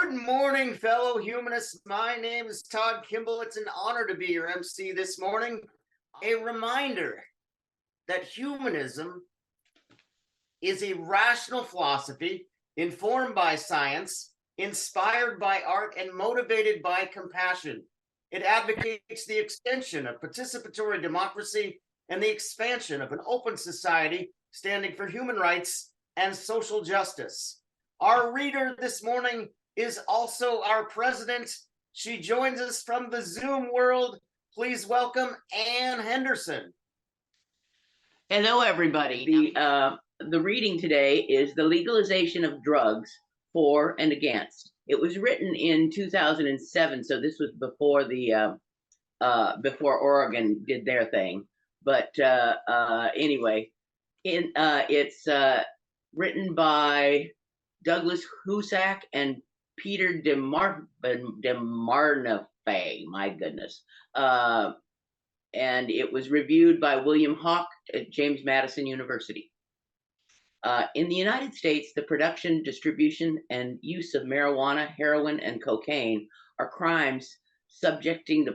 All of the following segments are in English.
Good morning, fellow humanists. My name is Todd Kimball. It's an honor to be your MC this morning. A reminder that humanism is a rational philosophy informed by science, inspired by art, and motivated by compassion. It advocates the extension of participatory democracy and the expansion of an open society standing for human rights and social justice. Our reader this morning is also our president. She joins us from the Zoom world. Please welcome Ann Henderson. Hello, everybody. The reading today is The Legalization of Drugs For and Against. It was written in 2007, so this was before before Oregon did their thing. But anyway, it's written by Douglas Husak and Peter DeMarnofay, my goodness. And it was reviewed by William Hawk at James Madison University. In the United States, the production, distribution, and use of marijuana, heroin, and cocaine are crimes subjecting the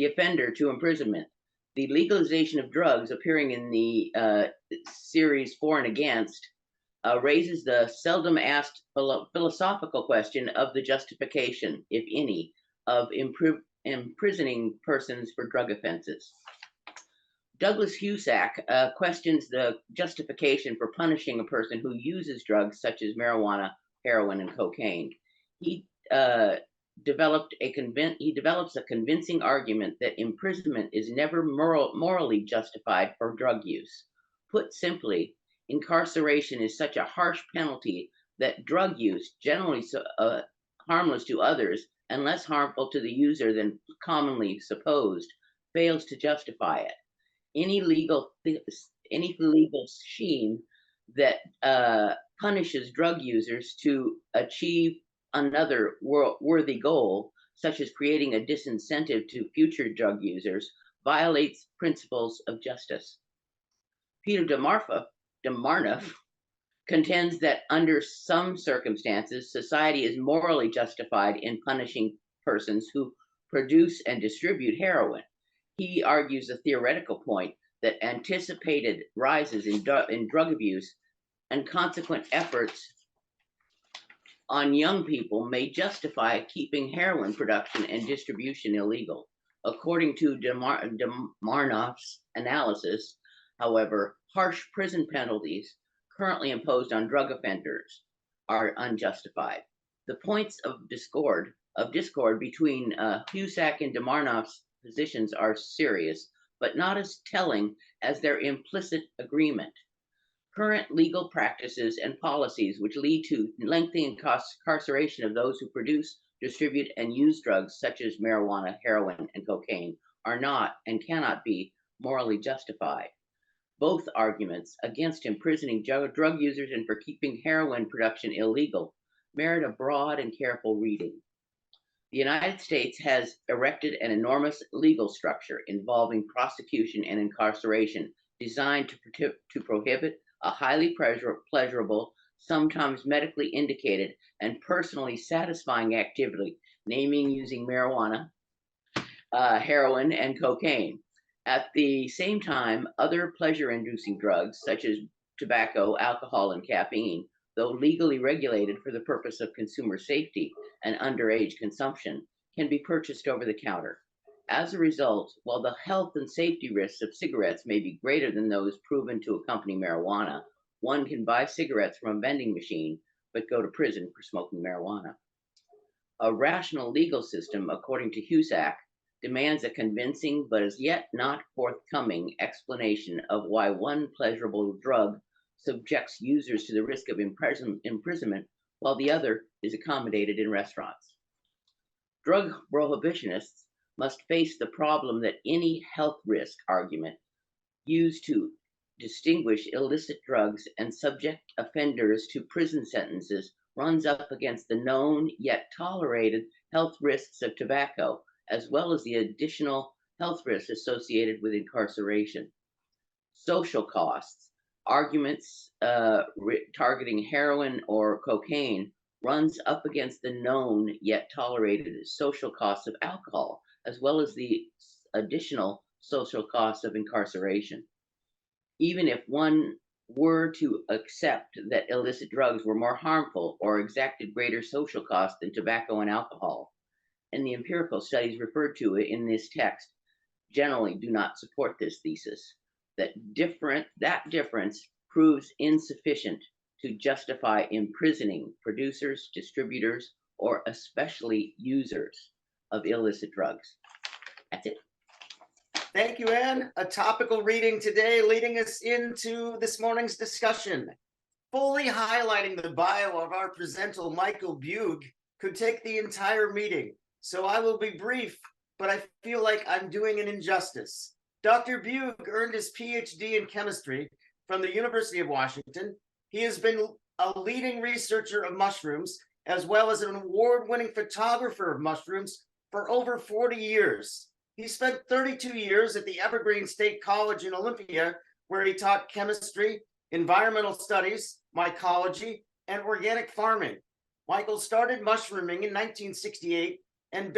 offender to imprisonment. The legalization of drugs, appearing in the series For and Against, raises the seldom asked philosophical question of the justification, if any, of imprisoning persons for drug offenses. Douglas Husak questions the justification for punishing a person who uses drugs such as marijuana, heroin, and cocaine. He develops a convincing argument that imprisonment is never morally justified for drug use. Put simply, incarceration is such a harsh penalty that drug use, generally harmless to others and less harmful to the user than commonly supposed, fails to justify it. Any legal scheme that punishes drug users to achieve another worthy goal, such as creating a disincentive to future drug users, violates principles of justice. Peter DeMarnoff contends that under some circumstances, society is morally justified in punishing persons who produce and distribute heroin. He argues a theoretical point that anticipated rises in drug abuse and consequent efforts on young people may justify keeping heroin production and distribution illegal. According to DeMarnoff's analysis, however, harsh prison penalties currently imposed on drug offenders are unjustified. The points of discord between Husak and DeMarnoff's positions are serious, but not as telling as their implicit agreement. Current legal practices and policies which lead to lengthy incarceration of those who produce, distribute, and use drugs such as marijuana, heroin, and cocaine are not and cannot be morally justified. Both arguments against imprisoning drug users and for keeping heroin production illegal merit a broad and careful reading. The United States has erected an enormous legal structure involving prosecution and incarceration designed to prohibit a highly pleasurable, sometimes medically indicated, and personally satisfying activity, naming using marijuana, heroin, and cocaine. At the same time, other pleasure-inducing drugs, such as tobacco, alcohol, and caffeine, though legally regulated for the purpose of consumer safety and underage consumption, can be purchased over the counter. As a result, while the health and safety risks of cigarettes may be greater than those proven to accompany marijuana, one can buy cigarettes from a vending machine, but go to prison for smoking marijuana. A rational legal system, according to Husak, demands a convincing but as yet not forthcoming explanation of why one pleasurable drug subjects users to the risk of imprisonment while the other is accommodated in restaurants. Drug prohibitionists must face the problem that any health risk argument used to distinguish illicit drugs and subject offenders to prison sentences runs up against the known yet tolerated health risks of tobacco, as well as the additional health risks associated with incarceration. Social costs. Arguments targeting heroin or cocaine runs up against the known yet tolerated social costs of alcohol, as well as the additional social costs of incarceration. Even if one were to accept that illicit drugs were more harmful or exacted greater social costs than tobacco and alcohol, and the empirical studies referred to in this text generally do not support this thesis. That difference proves insufficient to justify imprisoning producers, distributors, or especially users of illicit drugs. That's it. Thank you, Anne. A topical reading today leading us into this morning's discussion. Fully highlighting the bio of our presenter, Michael Beug, could take the entire meeting. So I will be brief, but I feel like I'm doing an injustice. Dr. Beug earned his Ph.D. in chemistry from the University of Washington. He has been a leading researcher of mushrooms, as well as an award-winning photographer of mushrooms for over 40 years. He spent 32 years at the Evergreen State College in Olympia, where he taught chemistry, environmental studies, mycology, and organic farming. Michael started mushrooming in 1968 and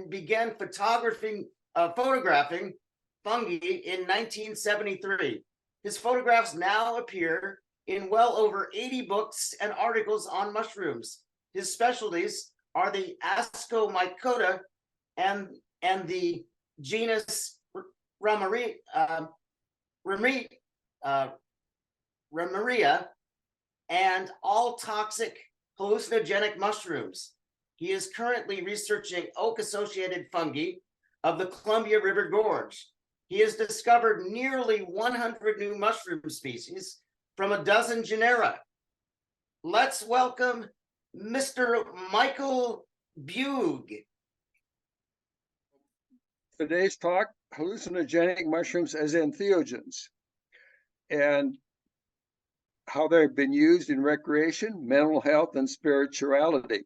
began photographing fungi in 1973. His photographs now appear in well over 80 books and articles on mushrooms. His specialties are the Ascomycota and the genus Ramaria, and all toxic hallucinogenic mushrooms. He is currently researching oak-associated fungi of the Columbia River Gorge. He has discovered nearly 100 new mushroom species from a dozen genera. Let's welcome Mr. Michael Beug. Today's talk, hallucinogenic mushrooms as entheogens, and how they've been used in recreation, mental health, and spirituality.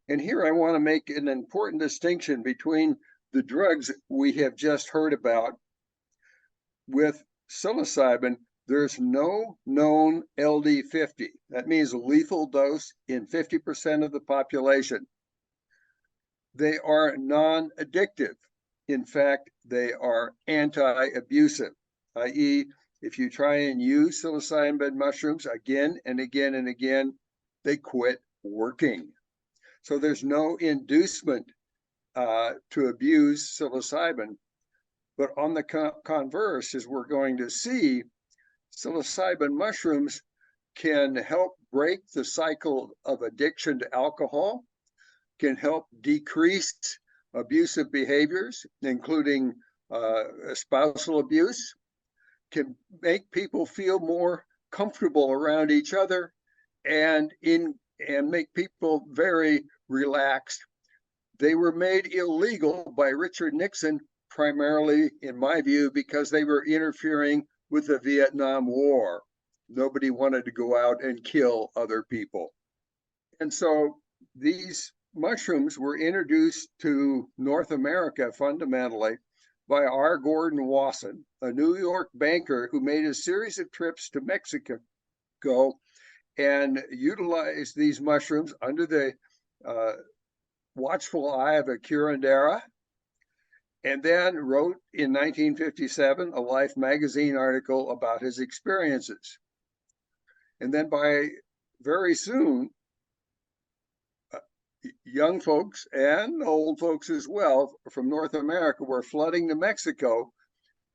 And here I want to make an important distinction between the drugs we have just heard about. With psilocybin, there's no known LD50. That means lethal dose in 50% of the population. They are non-addictive. In fact, they are anti-abusive, i.e., if you try and use psilocybin mushrooms again and again and again, they quit working. So there's no inducement to abuse psilocybin. But on the converse, as we're going to see, psilocybin mushrooms can help break the cycle of addiction to alcohol, can help decrease abusive behaviors, including spousal abuse, can make people feel more comfortable around each other and make people very relaxed. They were made illegal by Richard Nixon, primarily, in my view, because they were interfering with the Vietnam War. Nobody wanted to go out and kill other people. And so these mushrooms were introduced to North America fundamentally by R. Gordon Wasson, a New York banker who made a series of trips to Mexico and utilized these mushrooms under the watchful eye of a curandera, and then wrote in 1957 a Life magazine article about his experiences. And then by very soon, young folks and old folks as well from North America were flooding to Mexico,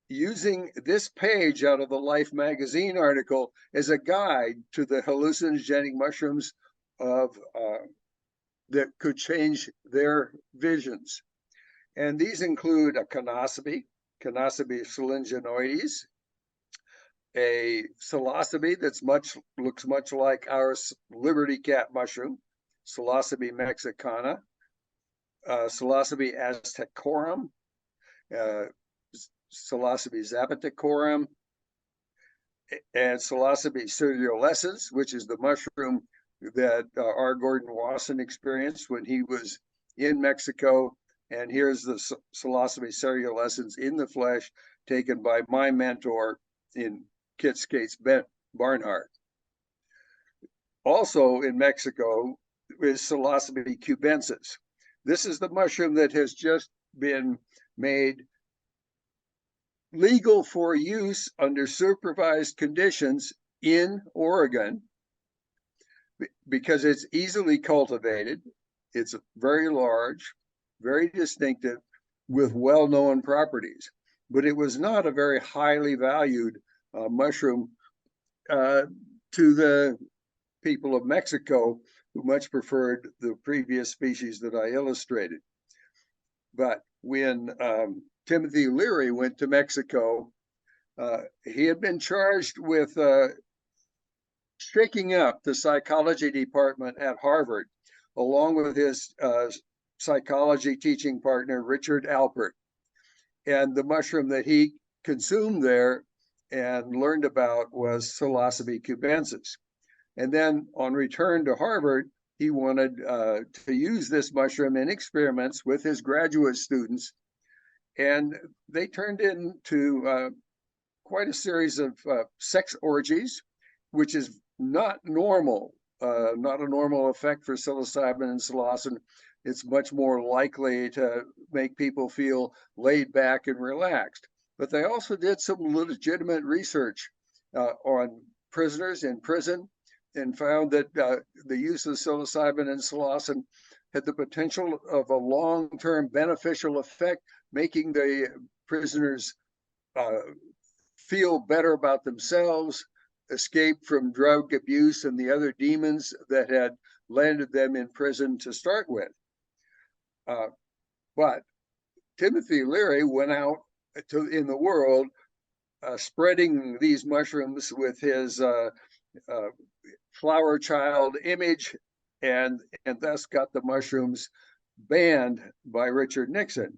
using this page out of the Life magazine article as a guide to the hallucinogenic mushrooms that could change their visions. And these include a Psilocybe silinginoides, a Psilocybe that's looks much like our Liberty Cat mushroom, Psilocybe mexicana, Psilocybe aztecorum, Psilocybe zapaticorum, and Psilocybe cereulescens, which is the mushroom that R. Gordon Wasson experienced when he was in Mexico. And here's the Psilocybe cereulescens in the flesh, taken by my mentor in Kit Skates Barnhart. Also in Mexico, is Psilocybe cubensis. This is the mushroom that has just been made legal for use under supervised conditions in Oregon because it's easily cultivated. It's very large, very distinctive, with well-known properties. But it was not a very highly valued mushroom to the people of Mexico, who much preferred the previous species that I illustrated. But when Timothy Leary went to Mexico, he had been charged with shaking up the psychology department at Harvard, along with his psychology teaching partner, Richard Alpert. And the mushroom that he consumed there and learned about was Psilocybe cubensis. And then on return to Harvard, he wanted to use this mushroom in experiments with his graduate students. And they turned into quite a series of sex orgies, which is not normal, not a normal effect for psilocybin and psilocin. It's much more likely to make people feel laid back and relaxed. But they also did some legitimate research on prisoners in prison and found that the use of psilocybin and psilocin had the potential of a long-term beneficial effect, making the prisoners feel better about themselves, escape from drug abuse and the other demons that had landed them in prison to start with. But Timothy Leary went out in the world spreading these mushrooms with his flower child image, and thus got the mushrooms banned by Richard Nixon,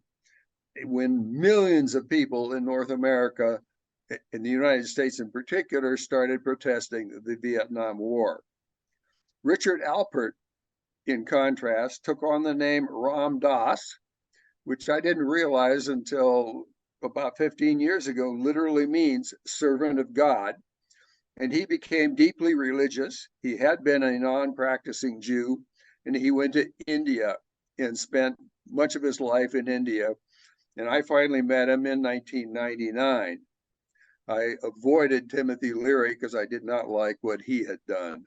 when millions of people in North America, in the United States in particular, started protesting the Vietnam War. Richard Alpert, in contrast, took on the name Ram Dass, which I didn't realize until about 15 years ago, literally means servant of God. And he became deeply religious. He had been a non-practicing Jew, and he went to India and spent much of his life in India. And I finally met him in 1999. I avoided Timothy Leary because I did not like what he had done.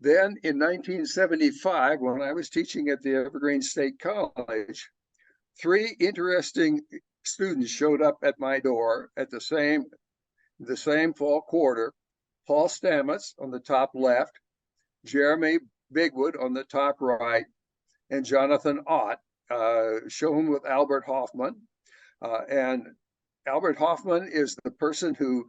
Then in 1975, when I was teaching at the Evergreen State College, 3 interesting students showed up at my door at the same fall quarter: Paul Stamets on the top left, Jeremy Bigwood on the top right, and Jonathan Ott, shown with Albert Hoffman. And Albert Hoffman is the person who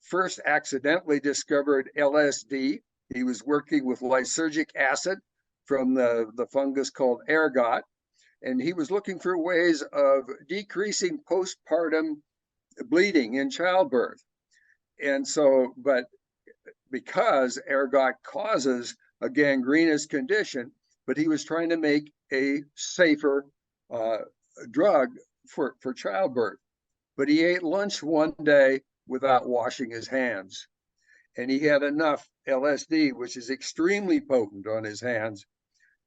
first accidentally discovered LSD. He was working with lysergic acid from the fungus called ergot, and he was looking for ways of decreasing postpartum bleeding in childbirth. And so, but because ergot causes a gangrenous condition, but he was trying to make a safer drug for childbirth. But he ate lunch one day without washing his hands. And he had enough LSD, which is extremely potent, on his hands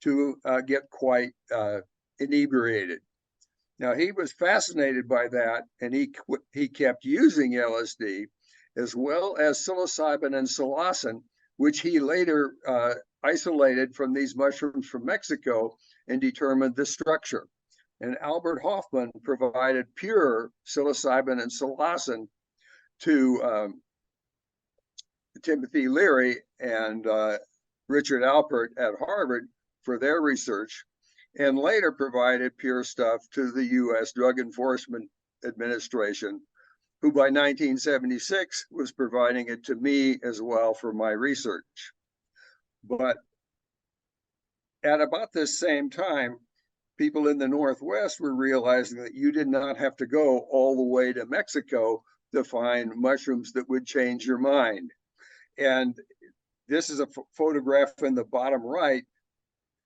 to get quite inebriated. Now, he was fascinated by that, and he kept using LSD, as well as psilocybin and psilocin, which he later isolated from these mushrooms from Mexico and determined the structure. And Albert Hoffman provided pure psilocybin and psilocin to Timothy Leary and Richard Alpert at Harvard for their research, and later provided pure stuff to the U.S. Drug Enforcement Administration, who by 1976 was providing it to me as well for my research. But at about this same time, people in the Northwest were realizing that you did not have to go all the way to Mexico to find mushrooms that would change your mind. And this is a photograph in the bottom right,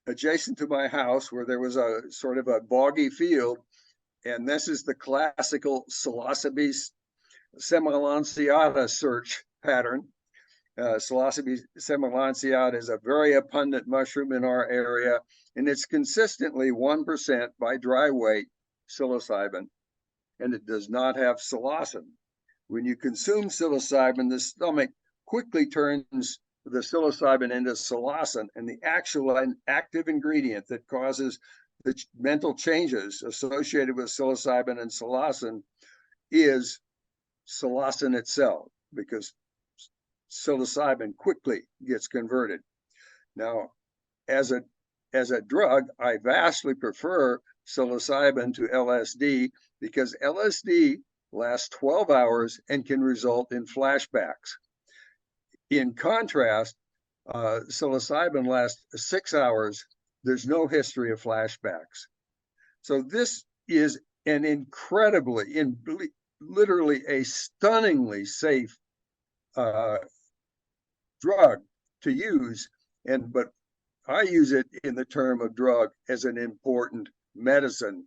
adjacent to my house, where there was a sort of a boggy field. And this is the classical Psilocybe semilanciata search pattern. Psilocybe semilanceata is a very abundant mushroom in our area, and it's consistently 1% by dry weight psilocybin, and it does not have psilocin. When you consume psilocybin, the stomach quickly turns the psilocybin into psilocin, and the actual active ingredient that causes the mental changes associated with psilocybin and psilocin is psilocin itself, because psilocybin quickly gets converted. Now, as a drug, I vastly prefer psilocybin to LSD because LSD lasts 12 hours and can result in flashbacks. In contrast, psilocybin lasts 6 hours. There's no history of flashbacks. So this is an literally a stunningly safe drug to use, but I use it in the term of drug as an important medicine,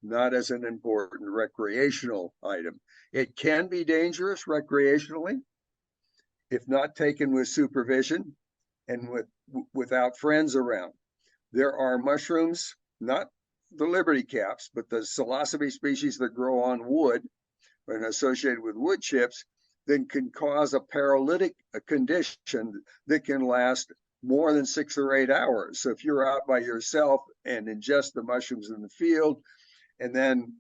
not as an important recreational item. It can be dangerous recreationally if not taken with supervision and without friends around. There are mushrooms, not the liberty caps, but the Psilocybe species that grow on wood and associated with wood chips, that can cause a paralytic condition that can last more than 6 or 8 hours. So if you're out by yourself and ingest the mushrooms in the field and then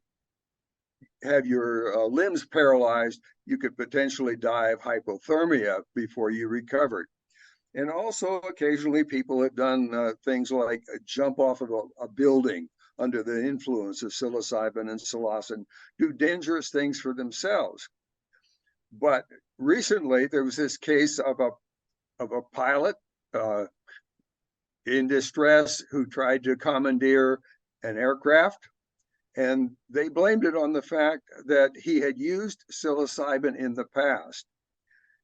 have your limbs paralyzed, you could potentially die of hypothermia before you recovered. And also occasionally people have done things like jump off of a building under the influence of psilocybin and psilocin, do dangerous things for themselves. But recently there was this case of a pilot in distress who tried to commandeer an aircraft, and they blamed it on the fact that he had used psilocybin in the past.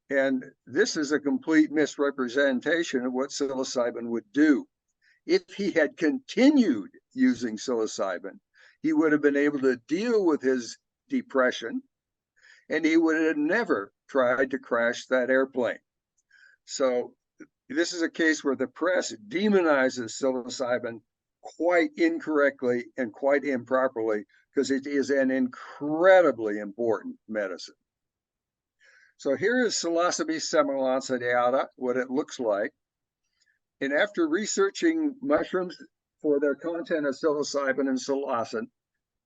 And this is a complete misrepresentation of what psilocybin would do. If he had continued using psilocybin, he would have been able to deal with his depression, and he would have never tried to crash that airplane. So this is a case where the press demonizes psilocybin quite incorrectly and quite improperly, because it is an incredibly important medicine. So here is Psilocybe semilanceata, what it looks like. And after researching mushrooms for their content of psilocybin and psilocin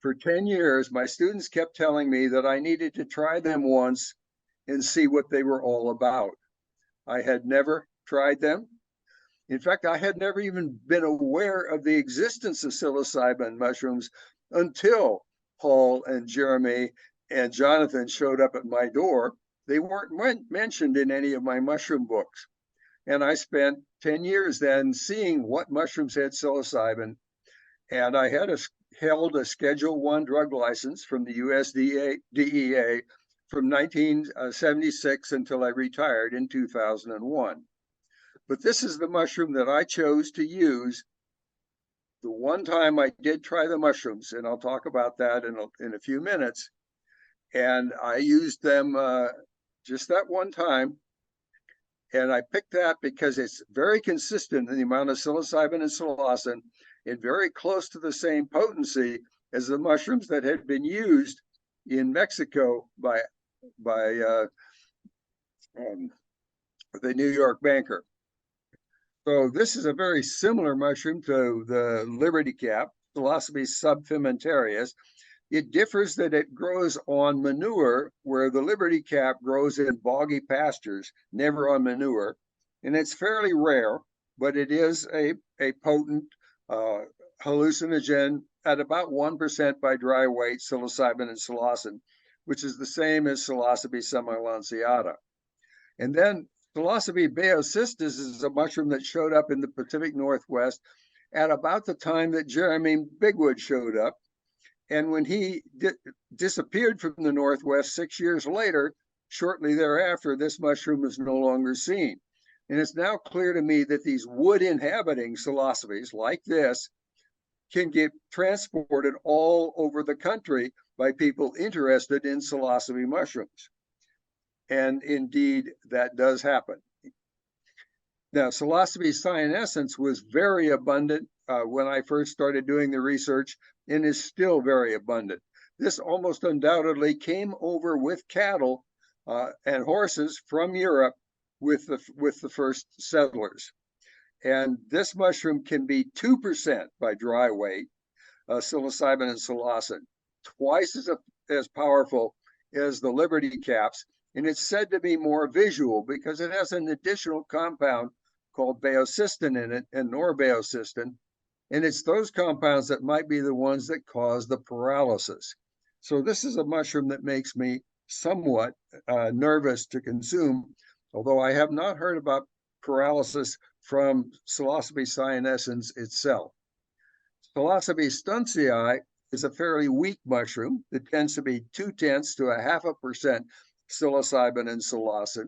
for 10 years, my students kept telling me that I needed to try them once and see what they were all about. I had never tried them. In fact, I had never even been aware of the existence of psilocybin mushrooms until Paul and Jeremy and Jonathan showed up at my door. They weren't mentioned in any of my mushroom books. And I spent 10 years then seeing what mushrooms had psilocybin. And I had held a Schedule I drug license from the USDA from 1976 until I retired in 2001. But this is the mushroom that I chose to use the one time I did try the mushrooms, and I'll talk about that in a few minutes. And I used them just that one time. And I picked that because it's very consistent in the amount of psilocybin and psilocin, and very close to the same potency as the mushrooms that had been used in Mexico by the New York banker. So this is a very similar mushroom to the liberty cap, Psilocybe subfimentarius. It differs that it grows on manure, where the liberty cap grows in boggy pastures, never on manure. And it's fairly rare, but it is a potent hallucinogen at about 1% by dry weight, psilocybin and psilocin, which is the same as Psilocybe semilanceata. And then Psilocybe beocystis is a mushroom that showed up in the Pacific Northwest at about the time that Jeremy Bigwood showed up. And when he disappeared from the Northwest 6 years later, shortly thereafter, this mushroom is no longer seen. And it's now clear to me that these wood-inhabiting psilocybes like this can get transported all over the country by people interested in psilocybe mushrooms. And indeed, that does happen. Now, psilocybe cyanescens was very abundant when I first started doing the research, and is still very abundant. This almost undoubtedly came over with cattle and horses from Europe with the first settlers. And this mushroom can be 2% by dry weight, psilocybin and psilocin, twice as powerful as the Liberty caps. And it's said to be more visual because it has an additional compound called baeocystin in it, and norbaeocystin. And it's those compounds that might be the ones that cause the paralysis. So this is a mushroom that makes me somewhat nervous to consume, although I have not heard about paralysis from psilocybe cyanescens itself. Psilocybe stuntzii is a fairly weak mushroom that tends to be 0.2 to 0.5% psilocybin and psilocin.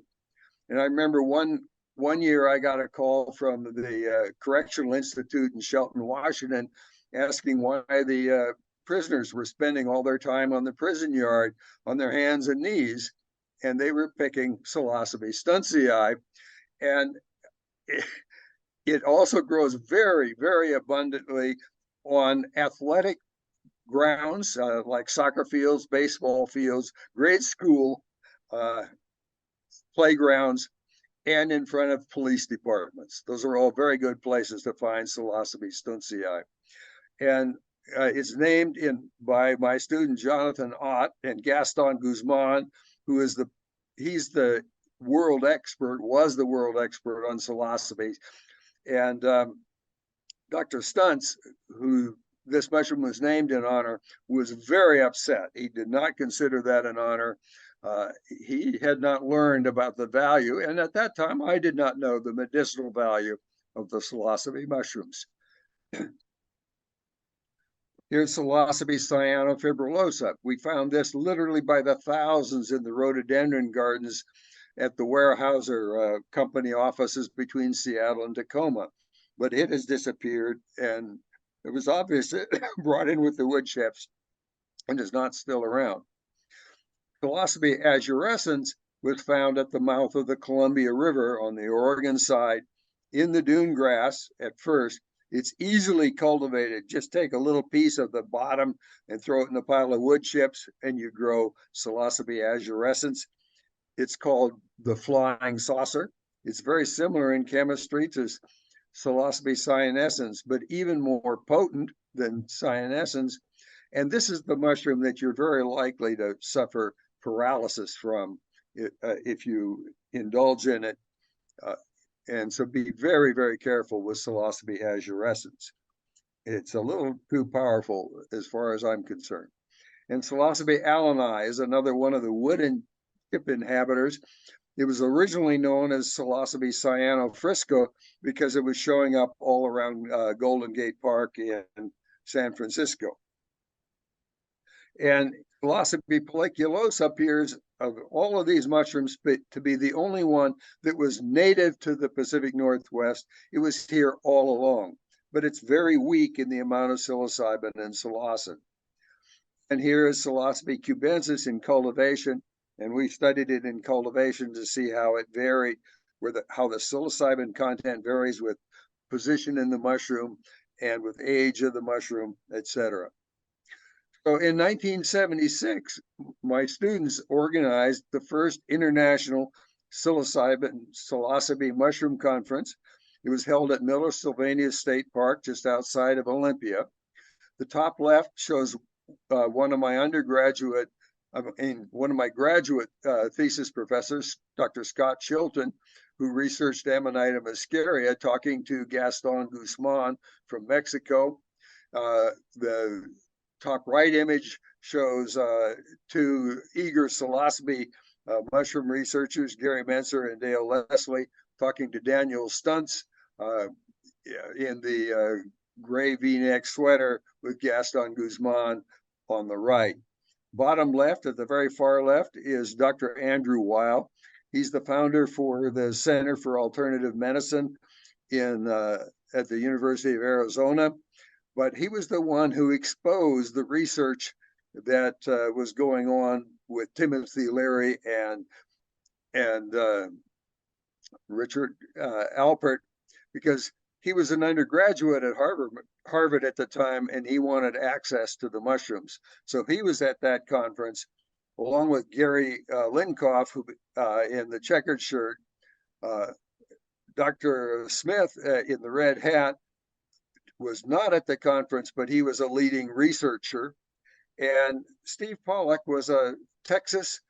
And I remember one year I got a call from the Correctional Institute in Shelton, Washington, asking why the prisoners were spending all their time on the prison yard on their hands and knees, and they were picking Psilocybe stuntzii. And it also grows very, very abundantly on athletic grounds like soccer fields, baseball fields, grade school playgrounds, and in front of police departments. Those are all very good places to find Psilocybe stuntzii. And it's named by my student Jonathan Ott and Gaston Guzman, who is he's the world expert, was the world expert on psilocybe. And Dr. Stuntz, who this mushroom was named in honor, was very upset. He did not consider that an honor. He had not learned about the value, and at that time, I did not know the medicinal value of the psilocybe mushrooms. Here's Psilocybe cyanofibrillosa. We found this literally by the thousands in the rhododendron gardens at the Weyerhaeuser company offices between Seattle and Tacoma, but it has disappeared, and it was obviously brought in with the wood chips and is not still around. Psilocybe azurescens was found at the mouth of the Columbia River on the Oregon side in the dune grass at first. It's easily cultivated. Just take a little piece of the bottom and throw it in a pile of wood chips, and you grow Psilocybe azurescens. It's called the flying saucer. It's very similar in chemistry to Psilocybe cyanescens, but even more potent than cyanescens. And this is the mushroom that you're very likely to suffer paralysis from if you indulge in it. And so be very, very careful with Psilocybe azurescens. It's a little too powerful as far as I'm concerned. And Psilocybe alleni is another one of the wooden chip inhabitors. It was originally known as Psilocybe cyanofrisco because it was showing up all around Golden Gate Park in San Francisco. And Psilocybe folliculosa appears of all of these mushrooms to be the only one that was native to the Pacific Northwest. It was here all along, but it's very weak in the amount of psilocybin and psilocin. And here is Psilocybe cubensis in cultivation, and we studied it in cultivation to see how it varied, how the psilocybin content varies with position in the mushroom and with age of the mushroom, etc. So in 1976, my students organized the first international psilocybe mushroom conference. It was held at Miller Sylvania State Park, just outside of Olympia. The top left shows one of my graduate thesis professors, Dr. Scott Chilton, who researched Amanita muscaria, talking to Gaston Guzman from Mexico. The top right image shows two eager psilocybe mushroom researchers, Gary Menser and Dale Leslie, talking to Daniel Stuntz in the gray V-neck sweater with Gaston Guzman on the right. Bottom left, at the very far left, is Dr. Andrew Weil. He's the founder for the Center for Alternative Medicine at the University of Arizona. But he was the one who exposed the research that was going on with Timothy Leary and Richard Alpert, because he was an undergraduate at Harvard at the time, and he wanted access to the mushrooms. So he was at that conference, along with Gary Linkoff, who in the checkered shirt, Dr. Smith in the red hat was not at the conference, but he was a leading researcher. And Steve Pollack was a Texas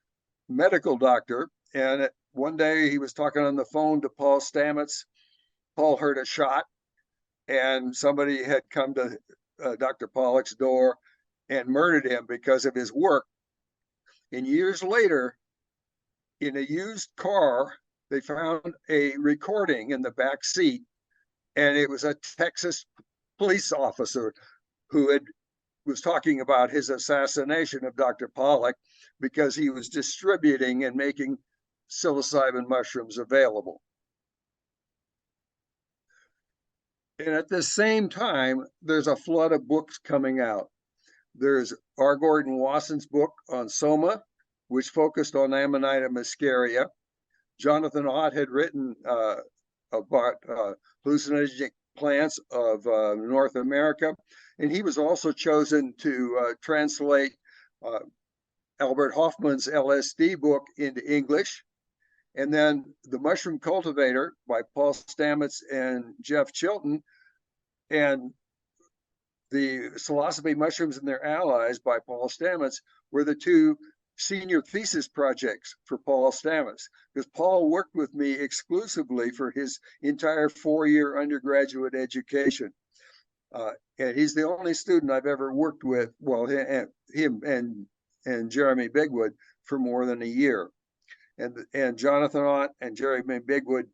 medical doctor. And one day he was talking on the phone to Paul Stamets. Paul heard a shot, and somebody had come to Dr. Pollack's door and murdered him because of his work. And years later, in a used car, they found a recording in the back seat, and it was a Texas police officer who was talking about his assassination of Dr. Pollack because he was distributing and making psilocybin mushrooms available. And at the same time, there's a flood of books coming out. There's R. Gordon Wasson's book on soma, which focused on Amanita muscaria. Jonathan Ott had written about hallucinogenic plants of North America, and he was also chosen to translate Albert Hoffman's LSD book into English. And then The Mushroom Cultivator by Paul Stamets and Jeff Chilton, and The Psilocybe Mushrooms and Their Allies by Paul Stamets were the two senior thesis projects for Paul Stamets, because Paul worked with me exclusively for his entire 4-year undergraduate education. And he's the only student I've ever worked with, well, him and Jeremy Bigwood, for more than a year. And Jonathan Ott and Jeremy Bigwood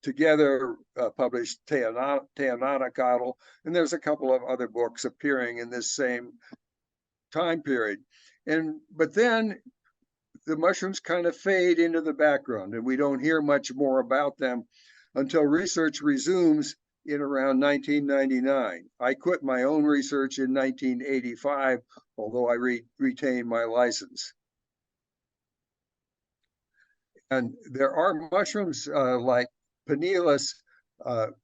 together published Teonanacatl, and there's a couple of other books appearing in this same time period. But then the mushrooms kind of fade into the background, and we don't hear much more about them until research resumes in around 1999. I quit my own research in 1985, although I retained my license. And there are mushrooms like Pinealis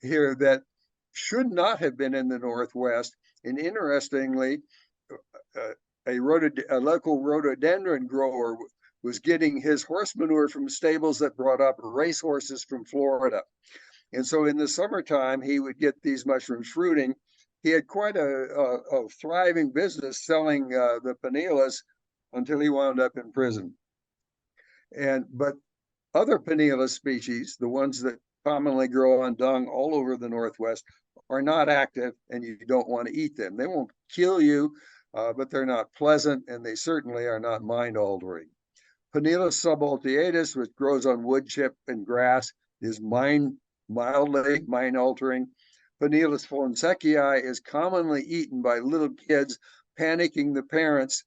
here that should not have been in the Northwest. And interestingly, a local rhododendron grower was getting his horse manure from stables that brought up racehorses from Florida. And so in the summertime, he would get these mushrooms fruiting. He had quite a thriving business selling the Pinealis until he wound up in prison. But other Pinealis species, the ones that commonly grow on dung all over the Northwest, are not active, and you don't want to eat them. They won't kill you, but they're not pleasant, and they certainly are not mind-altering. Pinealis subalteatus, which grows on wood chip and grass, is mildly mind-altering. Pinealis fonsecii is commonly eaten by little kids, panicking the parents,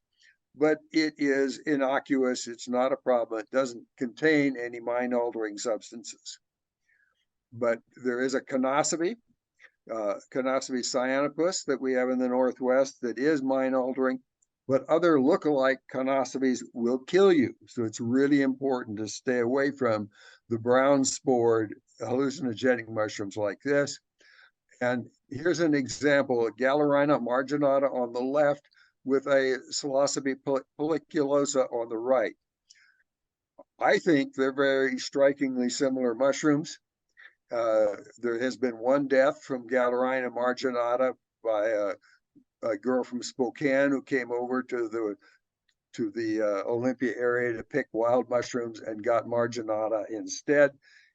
but it is innocuous. It's not a problem. It doesn't contain any mind-altering substances. But there is a Canosabe, Canosabe cyanopus, that we have in the Northwest that is mind-altering, but other look-alike Canosabes will kill you. So it's really important to stay away from the brown-spored hallucinogenic mushrooms like this. And here's an example, Galerina marginata on the left, with a Psilocybe folliculosa on the right. I think they're very strikingly similar mushrooms. There has been one death from Galerina marginata by a girl from Spokane who came over to the Olympia area to pick wild mushrooms and got marginata instead.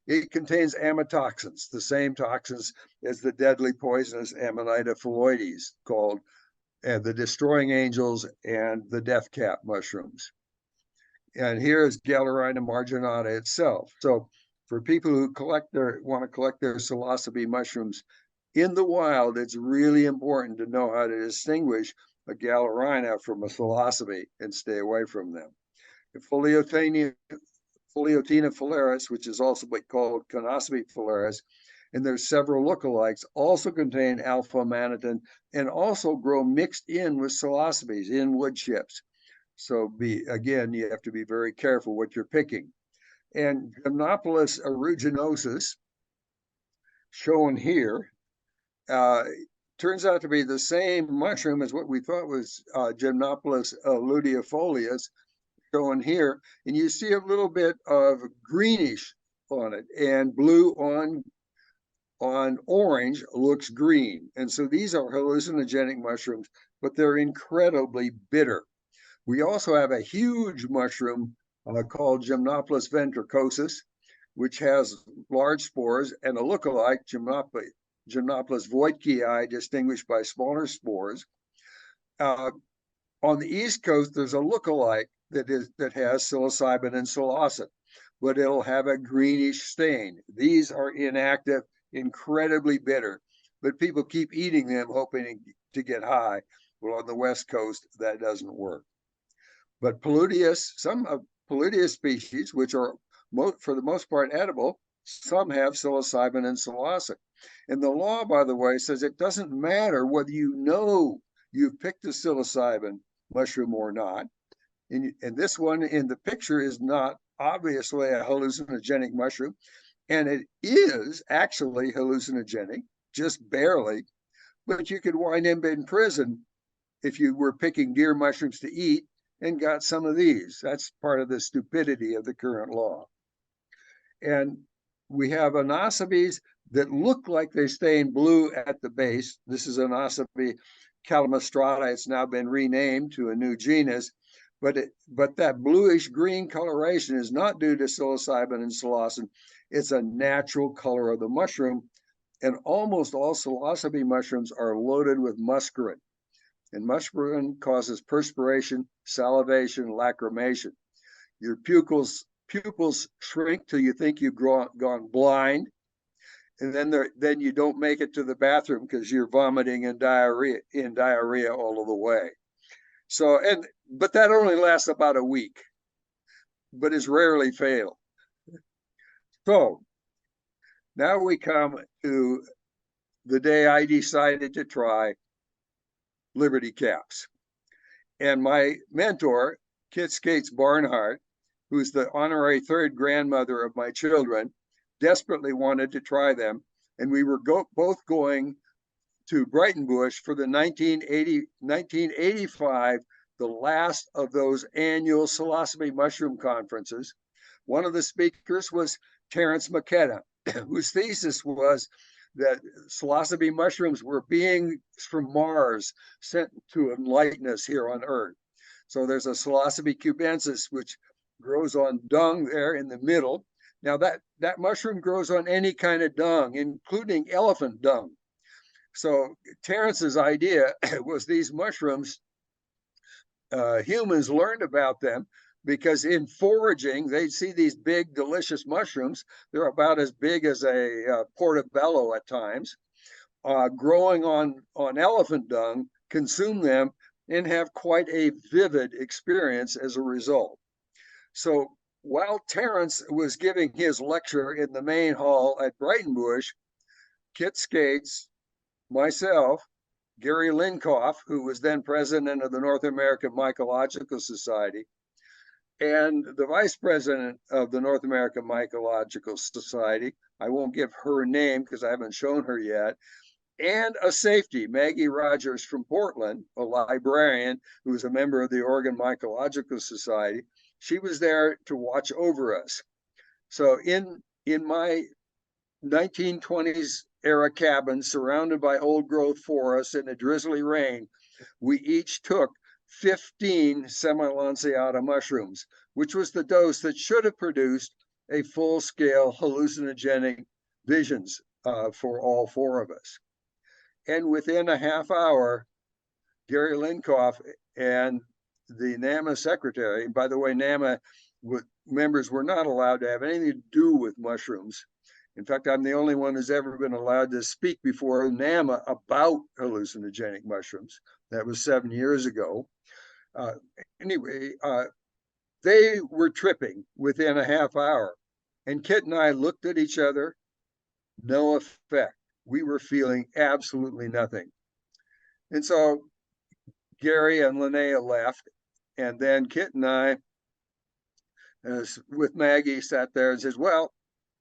It contains amatoxins, the same toxins as the deadly poisonous Amanita phalloides, called the destroying angels and the death cap mushrooms. And here is Galerina marginata itself. So for people who want to collect their psilocybe mushrooms in the wild, it's really important to know how to distinguish a Galerina from a psilocybe and stay away from them. The Philiotina phalaris, which is also called Canosabe phalaris, and there's several lookalikes, also contain alpha-manatin and also grow mixed in with psilocybes in wood chips. So again, you have to be very careful what you're picking. And Gymnopolis aeruginosus, shown here, turns out to be the same mushroom as what we thought was Gymnopolis luteifolius, shown here. And you see a little bit of greenish on it, and blue on orange looks green. And so these are hallucinogenic mushrooms, but they're incredibly bitter. We also have a huge mushroom called Gymnopolis ventricosus, which has large spores, and a lookalike, Gymnopolis voigtkii, distinguished by smaller spores. On the East Coast, there's a lookalike that has psilocybin and psilocin, but it'll have a greenish stain. These are inactive, incredibly bitter, but people keep eating them, hoping to get high. Well, on the West Coast, that doesn't work. But some of Paludius species, which are for the most part edible, some have psilocybin and psilocin. And the law, by the way, says it doesn't matter whether you know you've picked a psilocybin mushroom or not. And this one in the picture is not obviously a hallucinogenic mushroom, and it is actually hallucinogenic, just barely. But you could wind up in prison if you were picking deer mushrooms to eat and got some of these. That's part of the stupidity of the current law. And we have anosabes that look like they stain blue at the base. This is Anosabe calamastrata. It's now been renamed to a new genus, but that bluish green coloration is not due to psilocybin and psilocin. It's a natural color of the mushroom, and almost all psilocybe mushrooms are loaded with muscarine. And muscarine causes perspiration, salivation, lacrimation. Your pupils shrink till you think you've gone blind, and then you don't make it to the bathroom because you're vomiting and diarrhea all of the way. But that only lasts about a week, but is rarely fatal. So now we come to the day I decided to try Liberty Caps. And my mentor, Kit Skates Barnhart, who's the honorary third grandmother of my children, desperately wanted to try them. And we were both going to Brighton Bush for the 1985, the last of those annual psilocybe mushroom conferences. One of the speakers was Terence McKenna, whose thesis was that psilocybe mushrooms were beings from Mars sent to enlighten us here on Earth. So there's a Psilocybe cubensis, which grows on dung there in the middle. Now that mushroom grows on any kind of dung, including elephant dung. So Terence's idea was these mushrooms, humans learned about them because in foraging, they'd see these big, delicious mushrooms. They're about as big as a portobello at times, growing on elephant dung, consume them, and have quite a vivid experience as a result. So while Terence was giving his lecture in the main hall at Brighton Bush, Kit Skates, myself, Gary Linkoff, who was then president of the North American Mycological Society, and the vice president of the North American Mycological Society, I won't give her name because I haven't shown her yet, and a safety, Maggie Rogers from Portland, a librarian who was a member of the Oregon Mycological Society. She was there to watch over us. So in my 1920s era cabin, surrounded by old growth forests in a drizzly rain, we each took 15 semilanceata mushrooms, which was the dose that should have produced a full-scale hallucinogenic visions for all four of us. And within a half hour, Gary Linkoff and the NAMA secretary, by the way, NAMA members were not allowed to have anything to do with mushrooms. In fact, I'm the only one who's ever been allowed to speak before NAMA about hallucinogenic mushrooms. That was 7 years ago. Anyway, they were tripping within a half hour. And Kit and I looked at each other, no effect. We were feeling absolutely nothing. And so Gary and Linnea left. And then Kit and I with Maggie, sat there and says, well,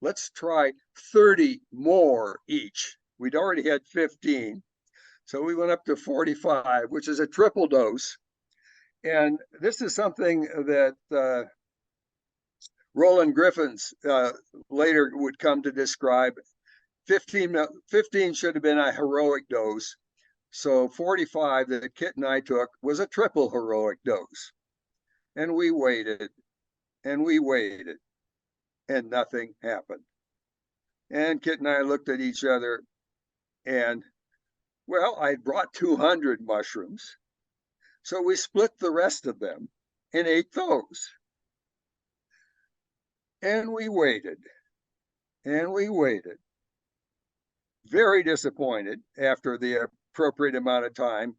let's try 30 more each. We'd already had 15. So we went up to 45, which is a triple dose. And this is something that Roland Griffiths later would come to describe. 15 should have been a heroic dose. So 45 that Kit and I took was a triple heroic dose. And we waited and we waited and nothing happened. And Kit and I looked at each other and, well, I brought 200 mushrooms. So we split the rest of them and ate those. And we waited and we waited. Very disappointed after the appropriate amount of time.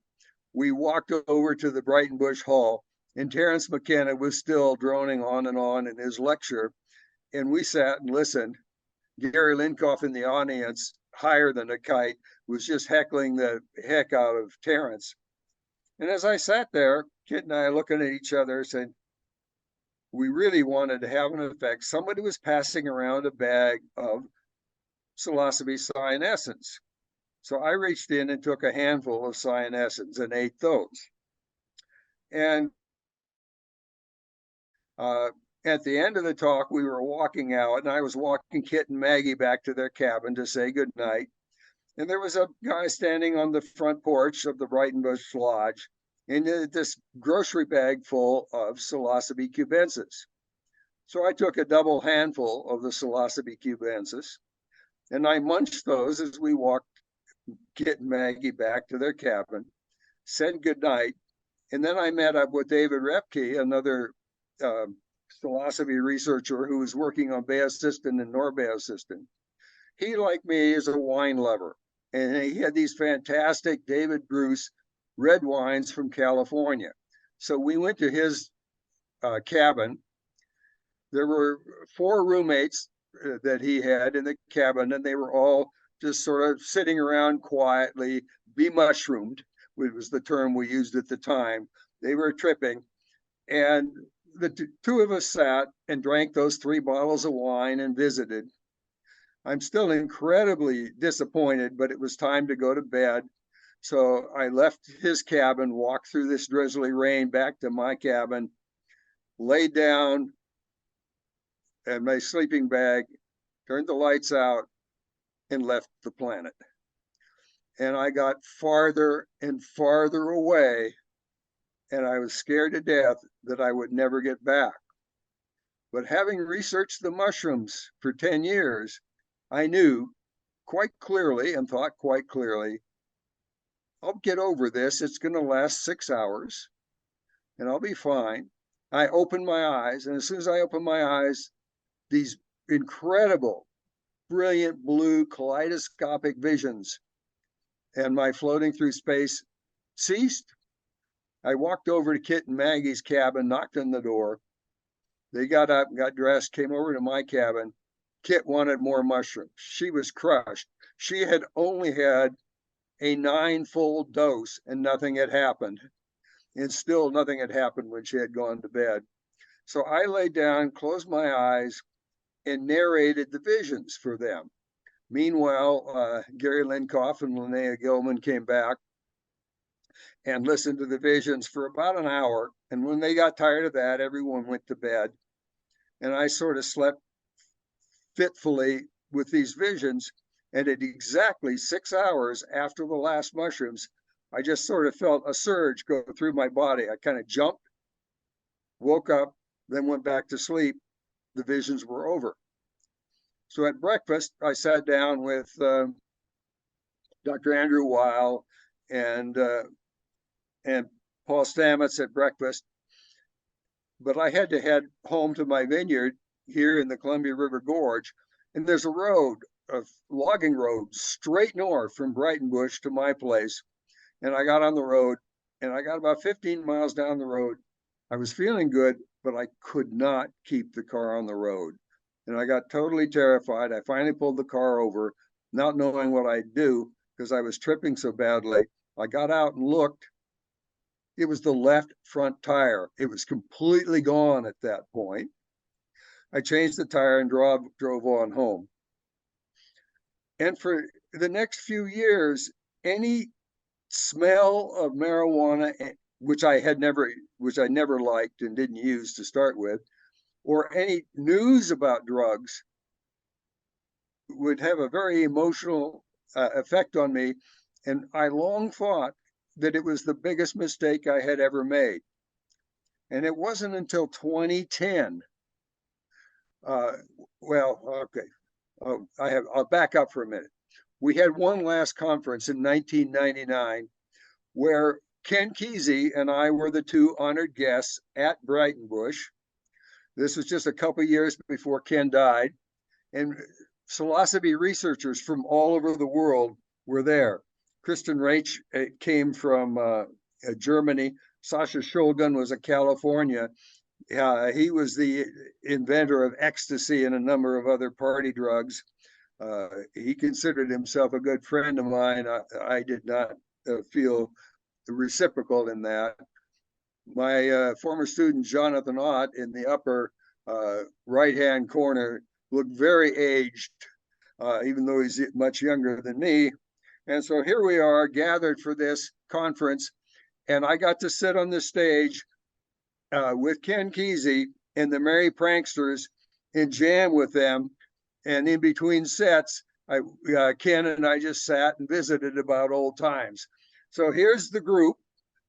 We walked over to the Brighton Bush Hall, and Terence McKenna was still droning on in his lecture. And we sat and listened. Gary Linkoff in the audience, higher than a kite, was just heckling the heck out of Terence. And as I sat there, Kit and I looking at each other, saying, we really wanted to have an effect. Somebody was passing around a bag of psilocybe cyanescens. So I reached in and took a handful of cyanescens and ate those. And at the end of the talk, we were walking out, and I was walking Kit and Maggie back to their cabin to say goodnight. And there was a guy standing on the front porch of the Brighton Bush Lodge in this grocery bag full of Psilocybe cubensis. So I took a double handful of the Psilocybe cubensis, and I munched those as we walked Kit and Maggie back to their cabin, said goodnight, and then I met up with David Repke, another Psilocybe researcher who was working on baeocystin and norbaeocystin. He, like me, is a wine lover, and he had these fantastic David Bruce red wines from California. So we went to his cabin. There were 4 roommates that he had in the cabin, and they were all just sort of sitting around quietly, be-mushroomed, which was the term we used at the time. They were tripping. And the two of us sat and drank those 3 bottles of wine and visited. I'm still incredibly disappointed, but it was time to go to bed. So I left his cabin, walked through this drizzly rain back to my cabin, laid down in my sleeping bag, turned the lights out, and left the planet. And I got farther and farther away, and I was scared to death that I would never get back. But having researched the mushrooms for 10 years, I knew quite clearly and thought quite clearly, I'll get over this. It's going to last 6 hours and I'll be fine. I opened my eyes, and as soon as I opened my eyes, these incredible, brilliant blue kaleidoscopic visions and my floating through space ceased. I walked over to Kit and Maggie's cabin, knocked on the door. They got up, got dressed, came over to my cabin. Kit wanted more mushrooms. She was crushed. She had only had a 9-fold dose and nothing had happened. And still nothing had happened when she had gone to bed. So I lay down, closed my eyes, and narrated the visions for them. Meanwhile, Gary Linkoff and Linnea Gilman came back and listened to the visions for about an hour. And when they got tired of that, everyone went to bed. And I sort of slept fitfully with these visions. And at exactly 6 hours after the last mushrooms, I just sort of felt a surge go through my body. I kind of jumped, woke up, then went back to sleep. The visions were over. So at breakfast, I sat down with Dr. Andrew Weil and Paul Stamets at breakfast. But I had to head home to my vineyard here in the Columbia River Gorge. And there's a road, a logging road, straight north from Brighton Bush to my place. And I got on the road, and I got about 15 miles down the road. I was feeling good, but I could not keep the car on the road. And I got totally terrified. I finally pulled the car over, not knowing what I'd do because I was tripping so badly. I got out and looked. It was the left front tire. It was completely gone at that point. I changed the tire and drove on home. And for the next few years, any smell of marijuana, which I never liked and didn't use to start with, or any news about drugs would have a very emotional effect on me. And I long thought that it was the biggest mistake I had ever made. And it wasn't until 2010. Okay. I'll back up for a minute. We had one last conference in 1999 where Ken Kesey and I were the two honored guests at Brighton-Bush. This was just a couple years before Ken died. And psilocybe researchers from all over the world were there. Kristen Rach came from Germany. Sasha Shulgin was a California. He was the inventor of ecstasy and a number of other party drugs. He considered himself a good friend of mine. I did not feel reciprocal in that. My former student, Jonathan Ott, in the upper right-hand corner, looked very aged, even though he's much younger than me. And so here we are gathered for this conference, and I got to sit on the stage with Ken Kesey and the Merry Pranksters and jam with them. And in between sets, Ken and I just sat and visited about old times. So here's the group.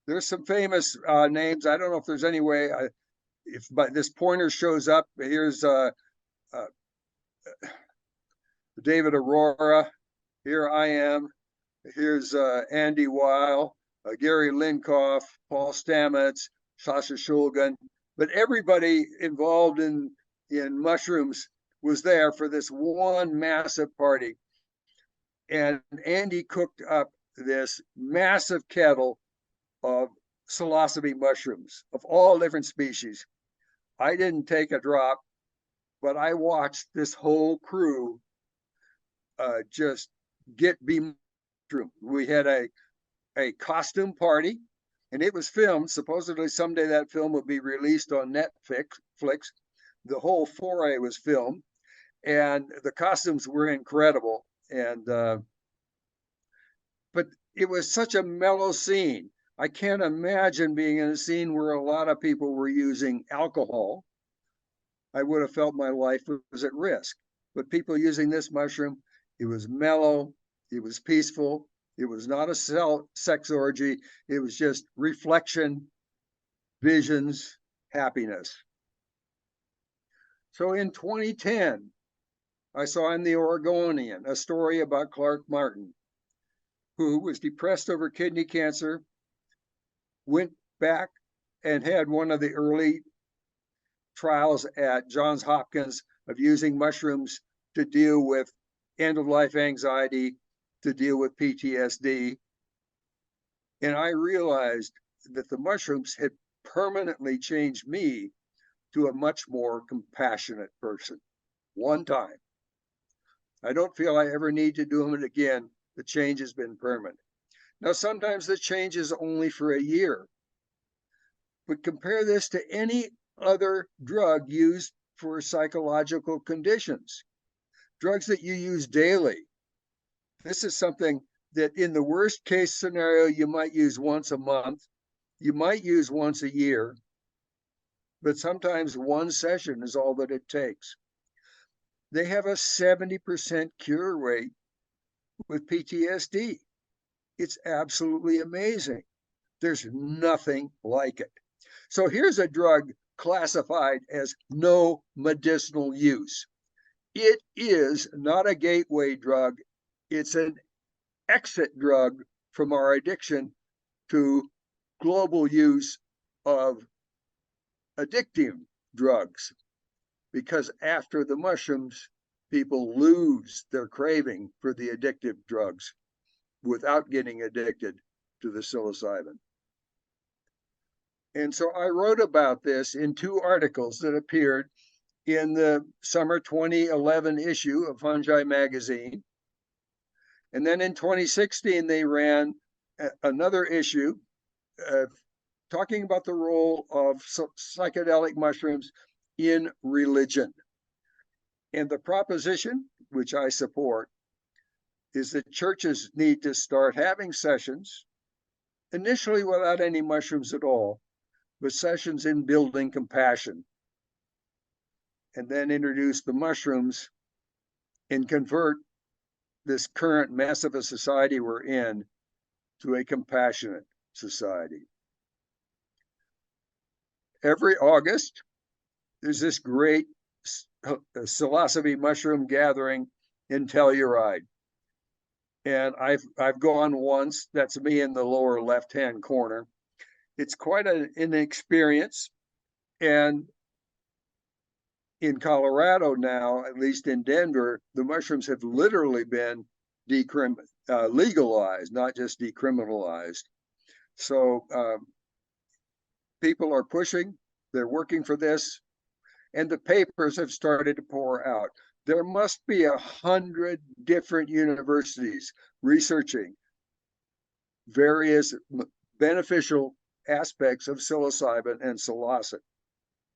There's some famous names. I don't know if there's any way, if this pointer shows up. Here's David Aurora. Here I am. Here's Andy Weil, Gary Linkoff, Paul Stamets, Sasha Shulgin. But everybody involved in mushrooms was there for this one massive party. And Andy cooked up this massive kettle of psilocybe mushrooms of all different species. I didn't take a drop, but I watched this whole crew just be mushroom. We had a costume party, and it was filmed. Supposedly someday that film will be released on Netflix. The whole foray was filmed, and the costumes were incredible. And but it was such a mellow scene. I can't imagine being in a scene where a lot of people were using alcohol. I would have felt my life was at risk. But people using this mushroom, it was mellow, it was peaceful, it was not a sex orgy, it was just reflection, visions, happiness. So in 2010, I saw in the Oregonian a story about Clark Martin, who was depressed over kidney cancer, went back and had one of the early trials at Johns Hopkins of using mushrooms to deal with end-of-life anxiety, to deal with PTSD. And I realized that the mushrooms had permanently changed me to a much more compassionate person. One time. I don't feel I ever need to do it again. The change has been permanent. Now, sometimes the change is only for a year. But compare this to any other drug used for psychological conditions. Drugs that you use daily. This is something that in the worst case scenario, you might use once a month. You might use once a year. But sometimes one session is all that it takes. They have a 70% cure rate with PTSD. It's absolutely amazing. There's nothing like it. So here's a drug classified as no medicinal use. It is not a gateway drug. It's an exit drug from our addiction to global use of addictive drugs. Because after the mushrooms, people lose their craving for the addictive drugs without getting addicted to the psilocybin. And so I wrote about this in two articles that appeared in the summer 2011 issue of Fungi magazine. And then in 2016, they ran another issue talking about the role of psychedelic mushrooms in religion. And the proposition, which I support, is that churches need to start having sessions, initially without any mushrooms at all, but sessions in building compassion, and then introduce the mushrooms and convert this current mess of a society we're in to a compassionate society. Every August, there's this great psilocybe mushroom gathering in Telluride. And I've gone once. That's me in the lower left-hand corner. It's quite an experience. And in Colorado now, at least in Denver, the mushrooms have literally been legalized, not just decriminalized. So people are pushing, they're working for this, and the papers have started to pour out. There must be 100 different universities researching various beneficial aspects of psilocybin and psilocin.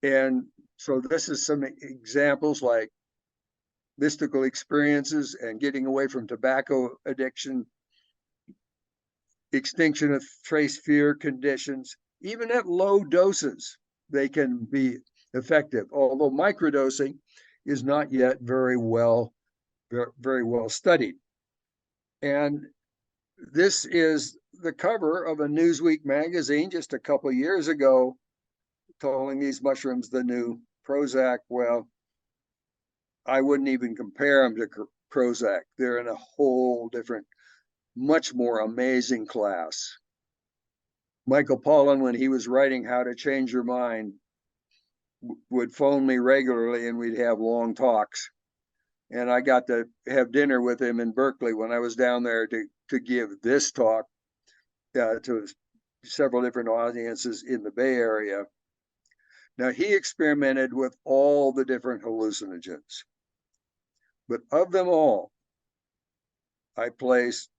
And so this is some examples like mystical experiences and getting away from tobacco addiction, extinction of trace fear conditions. Even at low doses, they can be effective, although microdosing is not yet very well studied. And this is the cover of a Newsweek magazine just a couple of years ago, calling these mushrooms the new Prozac. Well, I wouldn't even compare them to Prozac. They're in a whole different, much more amazing class. Michael Pollan, when he was writing How to Change Your Mind, would phone me regularly and we'd have long talks. And I got to have dinner with him in Berkeley when I was down there to give this talk to several different audiences in the Bay Area. Now, he experimented with all the different hallucinogens, but of them all, I place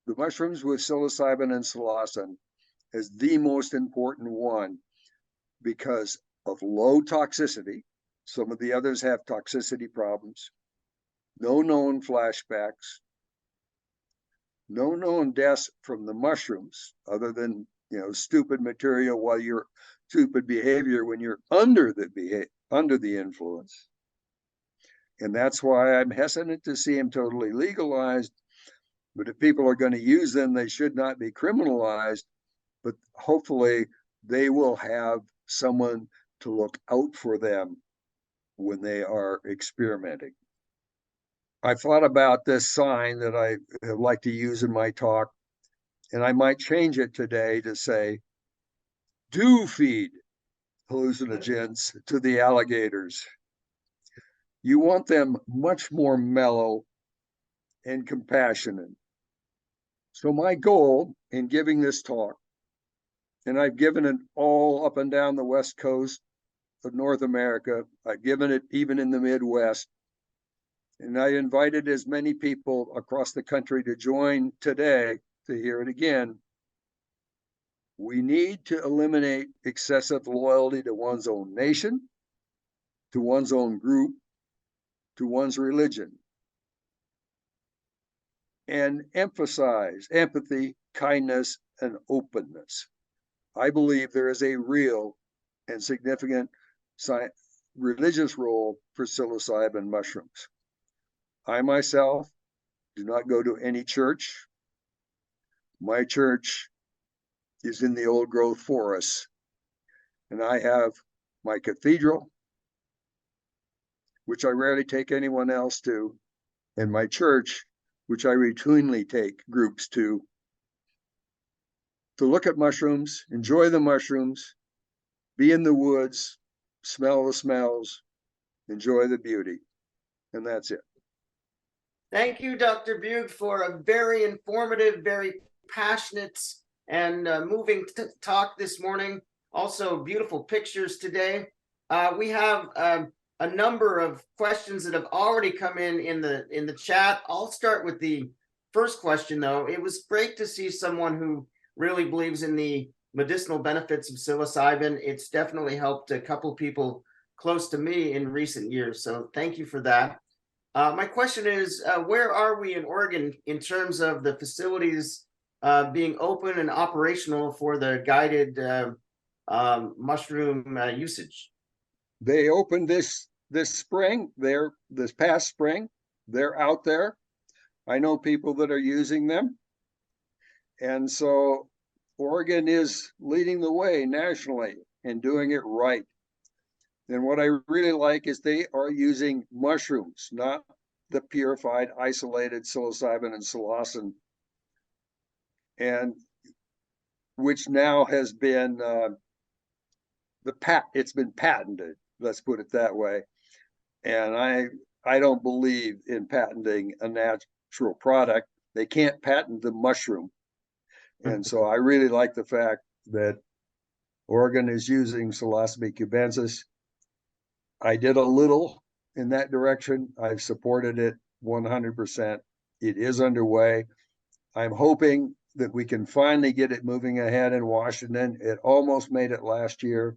the mushrooms with psilocybin and psilocin as the most important one because of low toxicity. Some of the others have toxicity problems, no known flashbacks, no known deaths from the mushrooms other than, stupid material while you're stupid behavior when you're under the influence. And that's why I'm hesitant to see them totally legalized. But if people are going to use them, they should not be criminalized. But hopefully they will have someone to look out for them when they are experimenting. I thought about this sign that I like to use in my talk, and I might change it today to say, do feed hallucinogens to the alligators. You want them much more mellow and compassionate. So my goal in giving this talk, and I've given it all up and down the West Coast of North America, I've given it even in the Midwest, and I invited as many people across the country to join today to hear it again. We need to eliminate excessive loyalty to one's own nation, to one's own group, to one's religion, and emphasize empathy, kindness, and openness. I believe there is a real and significant religious role for psilocybin mushrooms. I myself do not go to any church. My church is in the old growth forests, and I have my cathedral, which I rarely take anyone else to, and my church, which I routinely take groups to look at mushrooms, enjoy the mushrooms, be in the woods, smell the smells, enjoy the beauty. And that's it. Thank you, Dr. Beug, for a very informative, very passionate and moving talk this morning. Also, beautiful pictures today. We have a number of questions that have already come in the chat. I'll start with the first question, though. It was great to see someone who really believes in the medicinal benefits of psilocybin. It's definitely helped a couple people close to me in recent years. So thank you for that. My question is, where are we in Oregon in terms of the facilities being open and operational for the guided mushroom usage? They opened this spring. This past spring. They're out there. I know people that are using them, and so Oregon is leading the way nationally and doing it right. And what I really like is they are using mushrooms, not the purified, isolated psilocybin and psilocin, and which now has been it's been patented. Let's put it that way. And I don't believe in patenting a natural product. They can't patent the mushroom. And so I really like the fact that Oregon is using Psilocybe cubensis. I did a little in that direction. I've supported it 100%. It is underway. I'm hoping that we can finally get it moving ahead in Washington. It almost made it last year.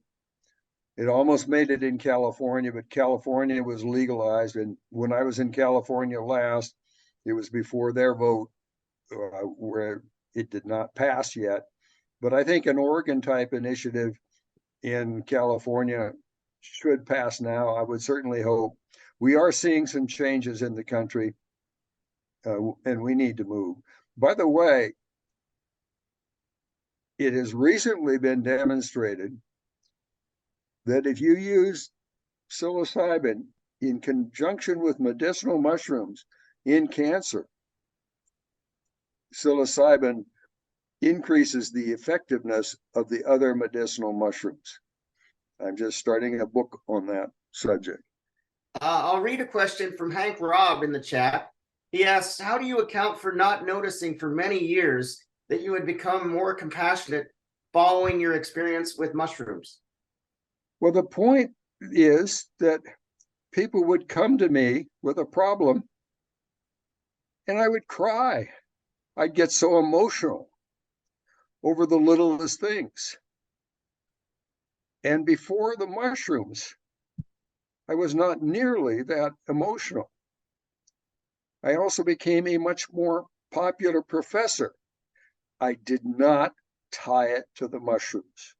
It almost made it in California, but California was legalized. And when I was in California last, it was before their vote, where it did not pass yet. But I think an Oregon type initiative in California should pass now. I would certainly hope. We are seeing some changes in the country, and we need to move. By the way, it has recently been demonstrated that if you use psilocybin in conjunction with medicinal mushrooms in cancer, psilocybin increases the effectiveness of the other medicinal mushrooms. I'm just starting a book on that subject. I'll read a question from Hank Robb in the chat. He asks, how do you account for not noticing for many years that you had become more compassionate following your experience with mushrooms? Well, the point is that people would come to me with a problem and I would cry. I'd get so emotional over the littlest things. And before the mushrooms, I was not nearly that emotional. I also became a much more popular professor. I did not tie it to the mushrooms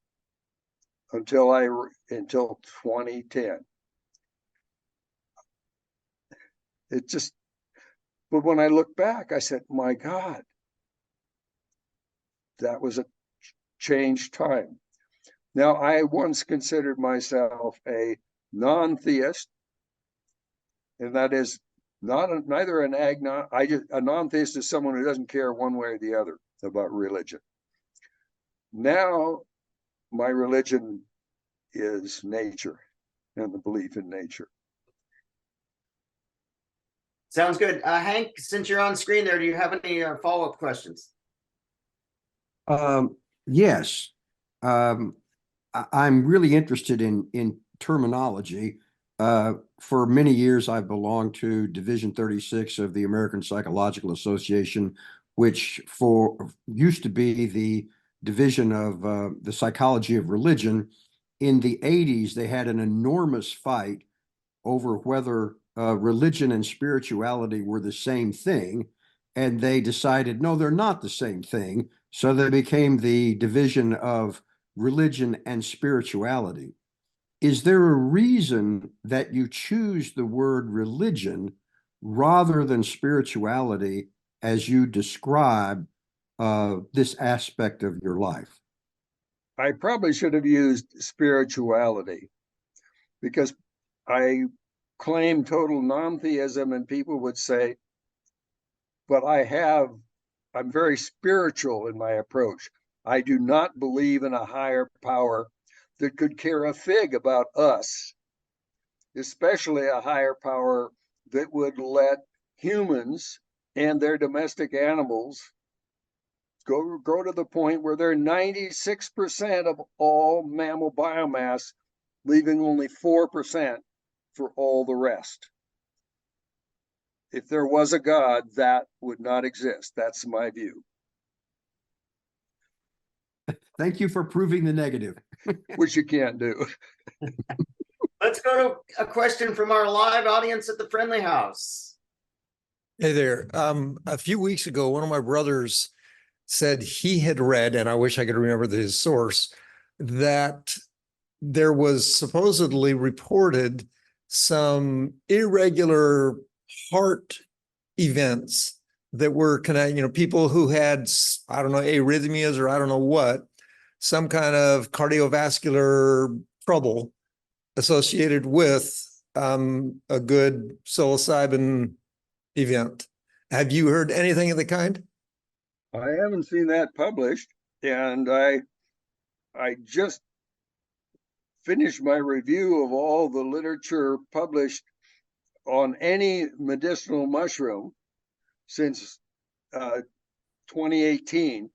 until 2010. But when I look back, I said, my God, that was a changed time. Now, I once considered myself a non-theist, and that is neither an agnostic. A non-theist is someone who doesn't care one way or the other about religion. Now, my religion is nature and the belief in nature. Sounds good. Hank, since you're on screen there, do you have any follow-up questions? Yes. I'm really interested in terminology. For many years, I've belonged to Division 36 of the American Psychological Association, which used to be the division of the psychology of religion. In the 80s, they had an enormous fight over whether religion and spirituality were the same thing. And they decided, no, they're not the same thing. So they became the division of religion and spirituality. Is there a reason that you choose the word religion rather than spirituality as you describe this aspect of your life? I probably should have used spirituality because I claim total non-theism, and people would say, but I'm very spiritual in my approach. I do not believe in a higher power that could care a fig about us, especially a higher power that would let humans and their domestic animals grow to the point where they're 96% of all mammal biomass, leaving only 4% for all the rest. If there was a God, that would not exist. That's my view. Thank you for proving the negative. Which you can't do. Let's go to a question from our live audience at the Friendly House. Hey there. A few weeks ago, one of my brothers said he had read, and I wish I could remember his source, that there was supposedly reported some irregular heart events that were connected, people who had, I don't know, arrhythmias or I don't know what, some kind of cardiovascular trouble associated with a good psilocybin event. Have you heard anything of the kind? I haven't seen that published, and I just finished my review of all the literature published on any medicinal mushroom since 2018.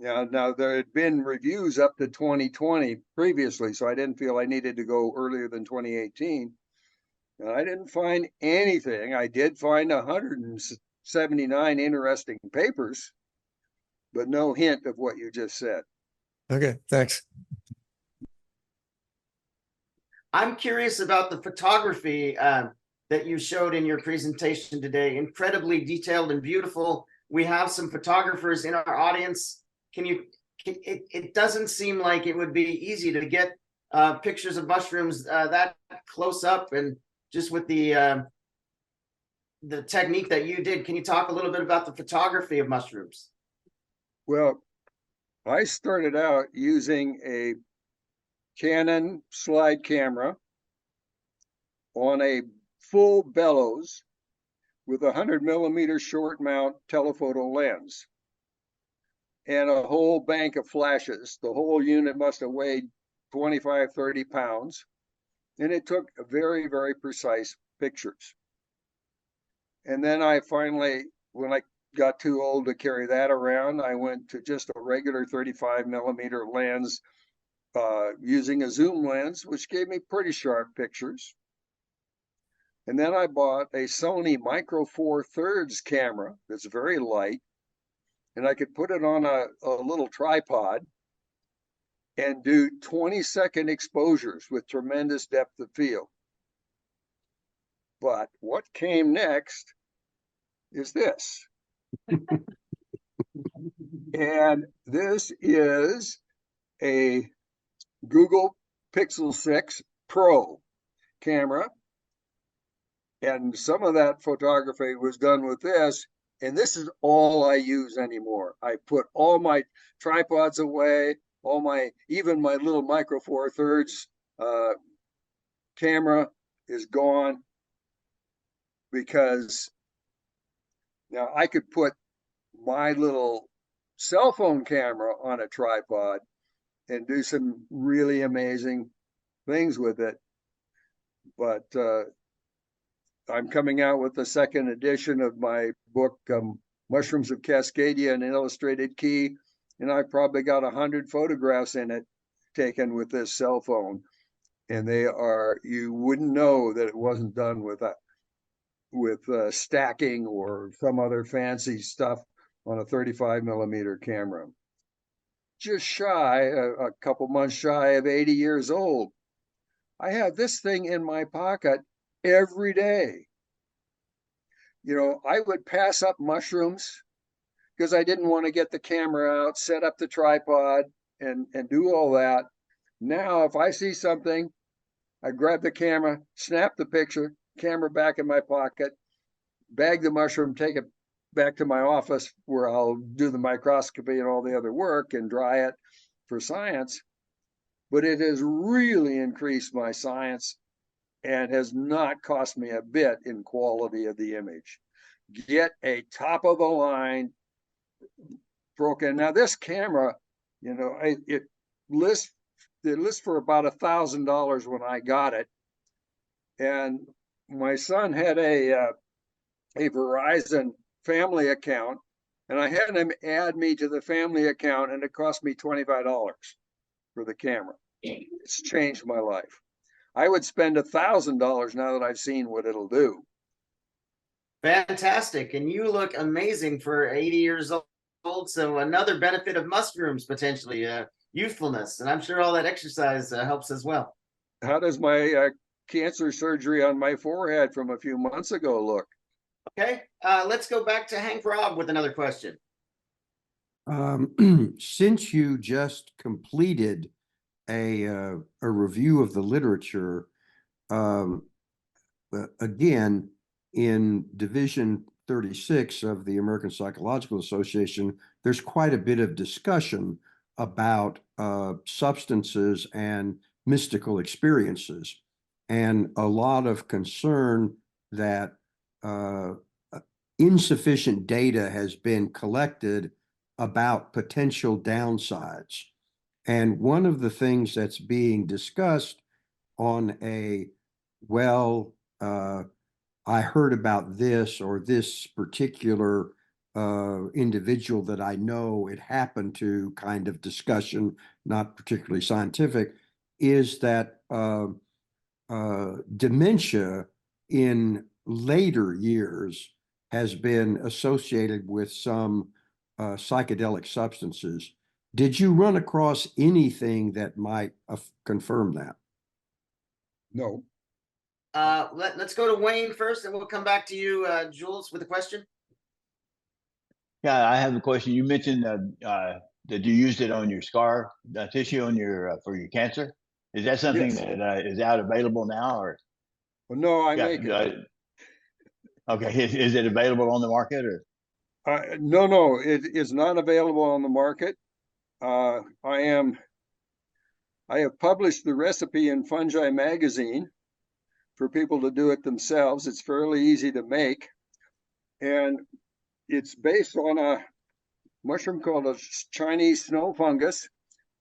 Now there had been reviews up to 2020 previously, so I didn't feel I needed to go earlier than 2018. And I didn't find anything. I did find 179 interesting papers, but no hint of what you just said. Okay, thanks. I'm curious about the photography that you showed in your presentation today. Incredibly detailed and beautiful. We have some photographers in our audience. It doesn't seem like it would be easy to get pictures of mushrooms that close up, and just with the technique that you did. Can you talk a little bit about the photography of mushrooms? Well, I started out using a Canon slide camera on a full bellows with a 100mm short mount telephoto lens and a whole bank of flashes. The whole unit must have weighed 25, 30 pounds. And it took very, very precise pictures. And then I finally, when I got too old to carry that around, I went to just a regular 35mm lens using a zoom lens, which gave me pretty sharp pictures. And then I bought a Sony Micro Four Thirds camera that's very light, and I could put it on a little tripod and do 20-second exposures with tremendous depth of field. But what came next is this. And this is a Google Pixel 6 Pro camera. And some of that photography was done with this. And this is all I use anymore. I put all my tripods away, even my little Micro Four Thirds camera is gone, because now I could put my little cell phone camera on a tripod and do some really amazing things with it. But I'm coming out with the second edition of my book, Mushrooms of Cascadia, an Illustrated Key, and I've probably got 100 photographs in it taken with this cell phone. And you wouldn't know that it wasn't done with stacking or some other fancy stuff on a 35mm camera. Just a couple months shy of 80 years old. I have this thing in my pocket every day. I would pass up mushrooms because I didn't want to get the camera out, set up the tripod, and do all that. Now, if I see something, I grab the camera, snap the picture, camera back in my pocket, bag the mushroom, take it back to my office where I'll do the microscopy and all the other work and dry it for science. But it has really increased my science and has not cost me a bit in quality of the image. Get a top of the line broken. Now this camera, it lists for about $1,000 when I got it. And my son had a Verizon family account, and I had him add me to the family account, and it cost me $25 for the camera. It's changed my life. I would spend $1,000 now that I've seen what it'll do. Fantastic. And you look amazing for 80 years old. So another benefit of mushrooms, potentially, youthfulness. And I'm sure all that exercise helps as well. How does my cancer surgery on my forehead from a few months ago look? Okay, let's go back to Hank Robb with another question. Since you just completed a review of the literature, again, in Division 36 of the American Psychological Association, there's quite a bit of discussion about substances and mystical experiences, and a lot of concern that insufficient data has been collected about potential downsides. And one of the things that's being discussed on a, well, I heard about this or this particular individual that I know it happened to kind of discussion, not particularly scientific, is that dementia in later years has been associated with some psychedelic substances. Did you run across anything that might confirm that? No. Let's go to Wayne first, and we'll come back to you, Jules, with a question. Yeah, I have a question. You mentioned that you used it on your scar tissue on your for your cancer. Is that something Yes. that is out available now, or? Well, no, I Yeah, make it. Okay, is it available on the market, or? No, it is not available on the market. I have published the recipe in Fungi magazine for people to do it themselves. It's fairly easy to make, and it's based on a mushroom called a Chinese snow fungus,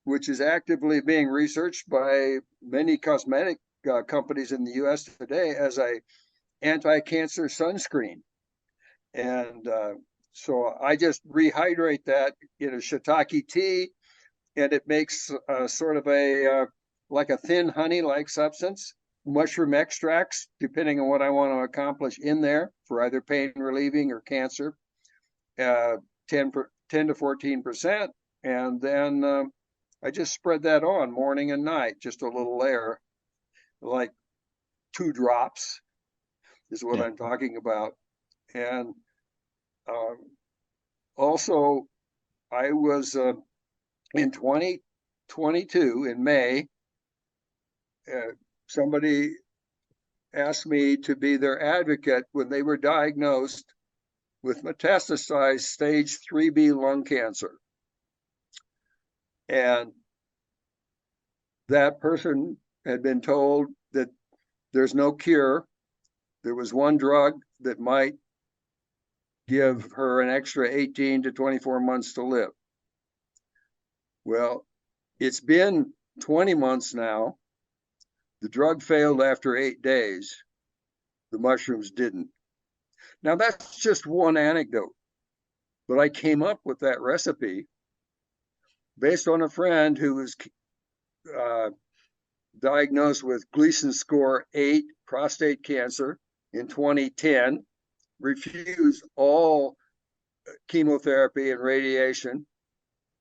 which is actively being researched by many cosmetic companies in the US today as a anti-cancer sunscreen. And so I just rehydrate that in a shiitake tea, and it makes sort of a like a thin honey-like substance. Mushroom extracts, depending on what I want to accomplish in there for either pain relieving or cancer, 10 to 14%. And then I just spread that on morning and night, just a little layer, like 2 drops is what I'm talking about. And also, I was in 2022 in May, somebody asked me to be their advocate when they were diagnosed with metastasized stage 3B lung cancer. And that person had been told that there's no cure. There was one drug that might give her an extra 18 to 24 months to live. Well, it's been 20 months now. The drug failed after 8 days. The mushrooms didn't. Now, that's just one anecdote, but I came up with that recipe based on a friend who was diagnosed with Gleason score 8 prostate cancer in 2010, refused all chemotherapy and radiation,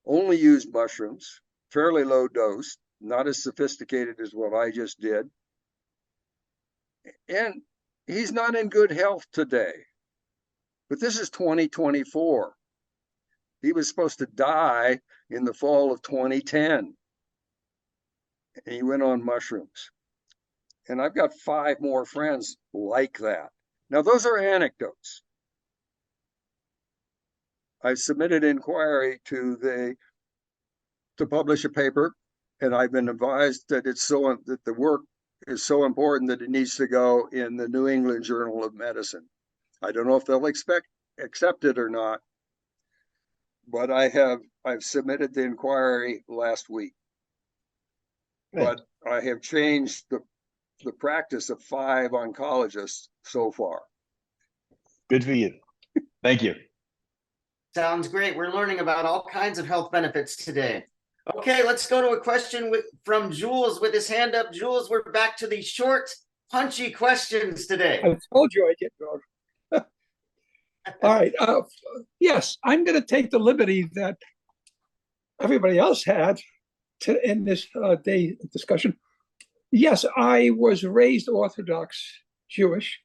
only used mushrooms, fairly low dose, not as sophisticated as what I just did. And he's not in good health today. But this is 2024. He was supposed to die in the fall of 2010. And he went on mushrooms. And I've got 5 more friends like that. Now, those are anecdotes. I submitted inquiry to publish a paper, and I've been advised that that the work is so important that it needs to go in the New England Journal of Medicine. I don't know if they'll accept it or not, but I've submitted the inquiry last week. Good. But I have changed the practice of 5 oncologists so far. Good for you. Thank you. Sounds great. We're learning about all kinds of health benefits today. Okay, let's go to a question from Jules with his hand up. Jules, we're back to the short, punchy questions today. I told you I'd get going. All right. Yes, I'm going to take the liberty that everybody else had to end this day discussion Yes, I was raised Orthodox Jewish.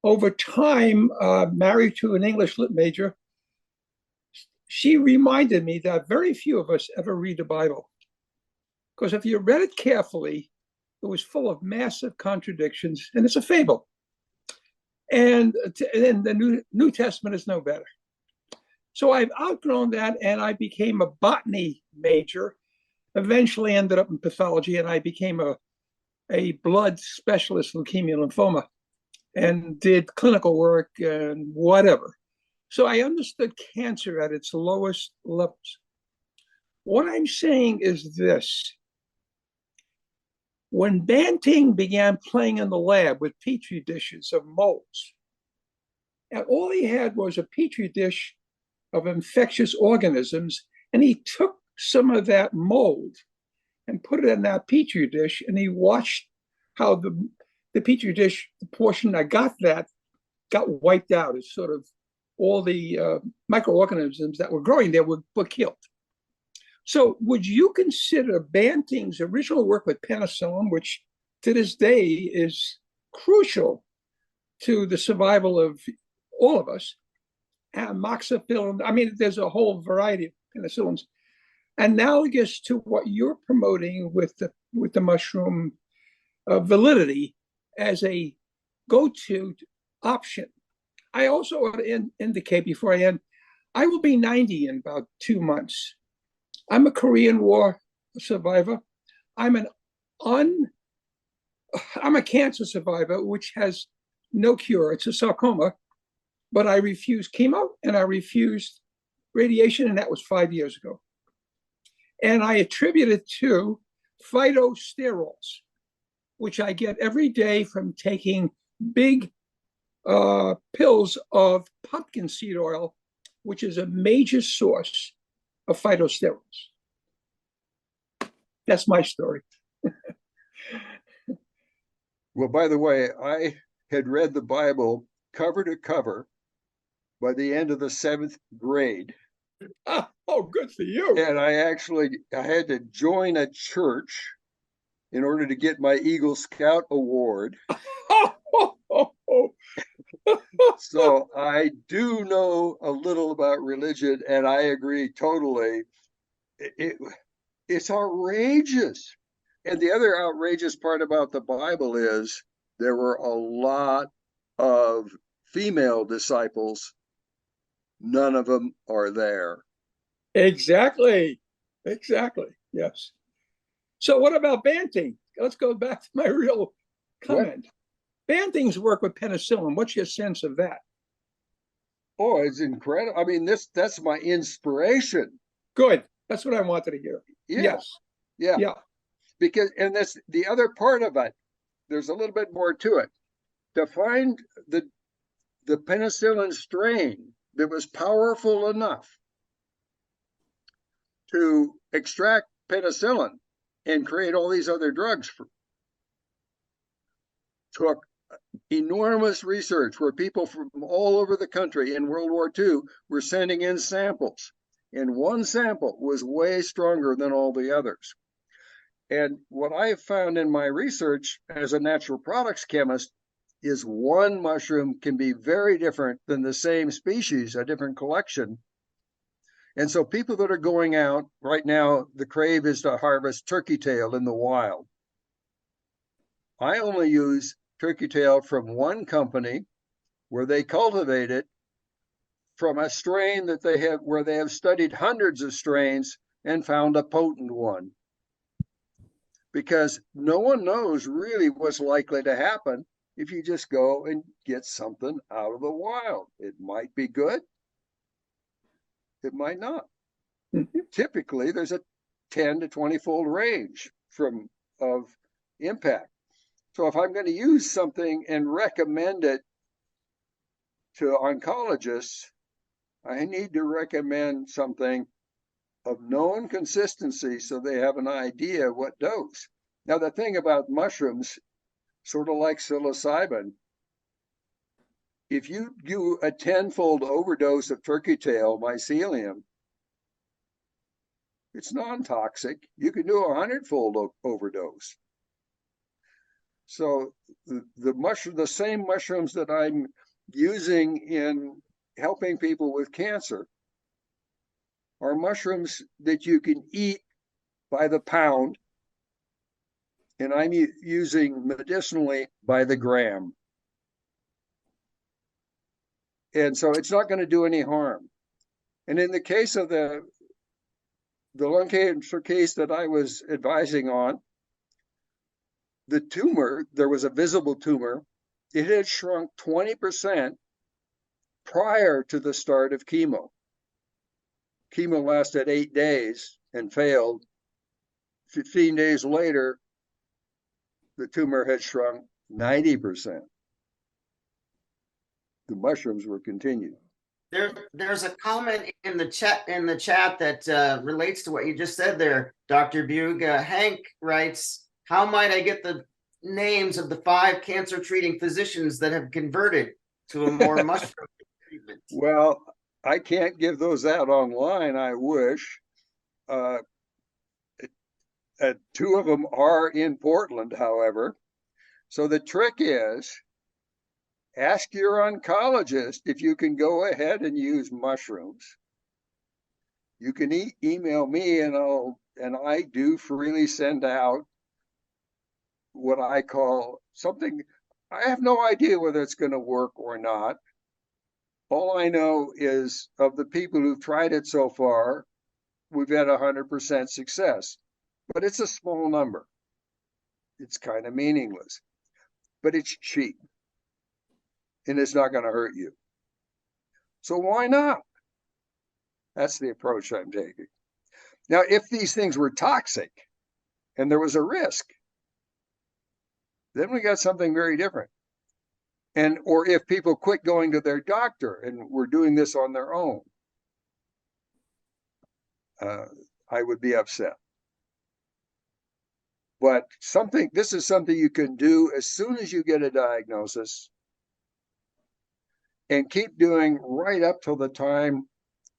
Over time, married to an English lit major, she reminded me that very few of us ever read the Bible. Because if you read it carefully, it was full of massive contradictions, and it's a fable. And the New Testament is no better. So I've outgrown that, and I became a botany major. Eventually ended up in pathology, and I became a blood specialist, leukemia, lymphoma, and did clinical work and whatever. So I understood cancer at its lowest levels. What I'm saying is this. When Banting began playing in the lab with petri dishes of molds, and all he had was a petri dish of infectious organisms, and he took some of that mold and put it in that petri dish, and he watched how the petri dish, the portion that got that, got wiped out. It's sort of all the microorganisms that were growing there were killed. So would you consider Banting's original work with penicillin, which to this day is crucial to the survival of all of us, amoxicillin, I mean, there's a whole variety of penicillins, analogous to what you're promoting with the mushroom validity as a go-to option? I also want to indicate before I end, I will be 90 in about 2 months. I'm a Korean War survivor. I'm a cancer survivor, which has no cure. It's a sarcoma, but I refused chemo and I refused radiation, and that was 5 years ago. And I attribute it to phytosterols, which I get every day from taking big pills of pumpkin seed oil, which is a major source of phytosterols. That's my story. Well, by the way, I had read the Bible cover to cover by the end of the 7th grade. Oh, good for you. And I had to join a church in order to get my Eagle Scout award. So I do know a little about religion, and I agree totally. It's outrageous. And the other outrageous part about the Bible is there were a lot of female disciples. None of them are there. Exactly. Yes. So what about Banting? Let's go back to my real comment. Banting's work with penicillin, what's your sense of that? Oh, it's incredible. I mean, that's my inspiration. Good. That's what I wanted to hear. Yeah. Yes. Yeah. Because, and that's the other part of it. There's a little bit more to it. To find the penicillin strain that was powerful enough to extract penicillin and create all these other drugs took enormous research where people from all over the country in World War II were sending in samples. And one sample was way stronger than all the others. And what I have found in my research as a natural products chemist is one mushroom can be very different than the same species, a different collection. And so people that are going out right now, the crave is to harvest turkey tail in the wild. I only use turkey tail from one company where they cultivate it from a strain that they have, where they have studied hundreds of strains and found a potent one. Because no one knows really what's likely to happen if you just go and get something out of the wild. It might be good. It might not. Typically, there's a 10 to 20-fold range of impact. So if I'm going to use something and recommend it to oncologists, I need to recommend something of known consistency so they have an idea what dose. Now, the thing about mushrooms, sort of like psilocybin, if you do a 10-fold overdose of turkey tail mycelium, it's non-toxic. You can do a 100-fold overdose. So the same mushrooms that I'm using in helping people with cancer are mushrooms that you can eat by the pound, and I'm using medicinally by the gram. And so it's not going to do any harm. And in the case of the lung cancer case that I was advising on, the tumor, there was a visible tumor. It had shrunk 20% prior to the start of chemo. Chemo lasted 8 days and failed. 15 days later, the tumor had shrunk 90%. The mushrooms were continued. There's a comment in the chat that relates to what you just said there, Dr. Beug. Hank writes, "How might I get the names of the 5 cancer treating physicians that have converted to a more mushroom treatment?" Well, I can't give those out online. I wish. 2 of them are in Portland, however. So the trick is, ask your oncologist if you can go ahead and use mushrooms. You can email me, and I do freely send out what I call something. I have no idea whether it's going to work or not. All I know is, of the people who've tried it so far, we've had 100% success, but it's a small number. It's kind of meaningless, but it's cheap and it's not going to hurt you. So why not? That's the approach I'm taking. Now, if these things were toxic and there was a risk, then we got something very different. Or if people quit going to their doctor and were doing this on their own, I would be upset. But this is something you can do as soon as you get a diagnosis, and keep doing right up till the time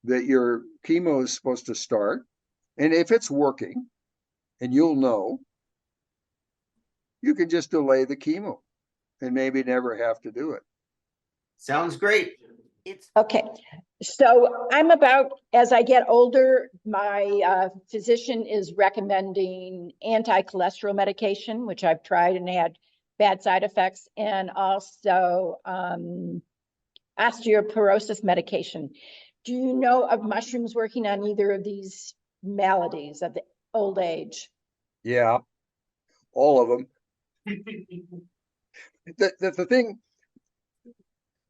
that your chemo is supposed to start. And if it's working, and you'll know, you can just delay the chemo and maybe never have to do it. Sounds great. Okay, so as I get older, my physician is recommending anti-cholesterol medication, which I've tried and had bad side effects, and also osteoporosis medication. Do you know of mushrooms working on either of these maladies of the old age? Yeah, all of them.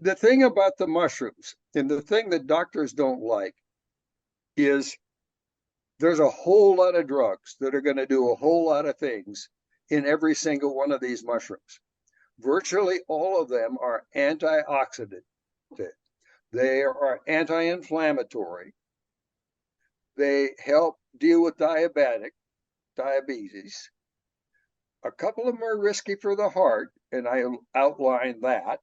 The thing about the mushrooms, and the thing that doctors don't like, is there's a whole lot of drugs that are going to do a whole lot of things in every single one of these mushrooms. Virtually all of them are antioxidant. They are anti-inflammatory. They help deal with diabetes. A couple of them are risky for the heart, and I outline that.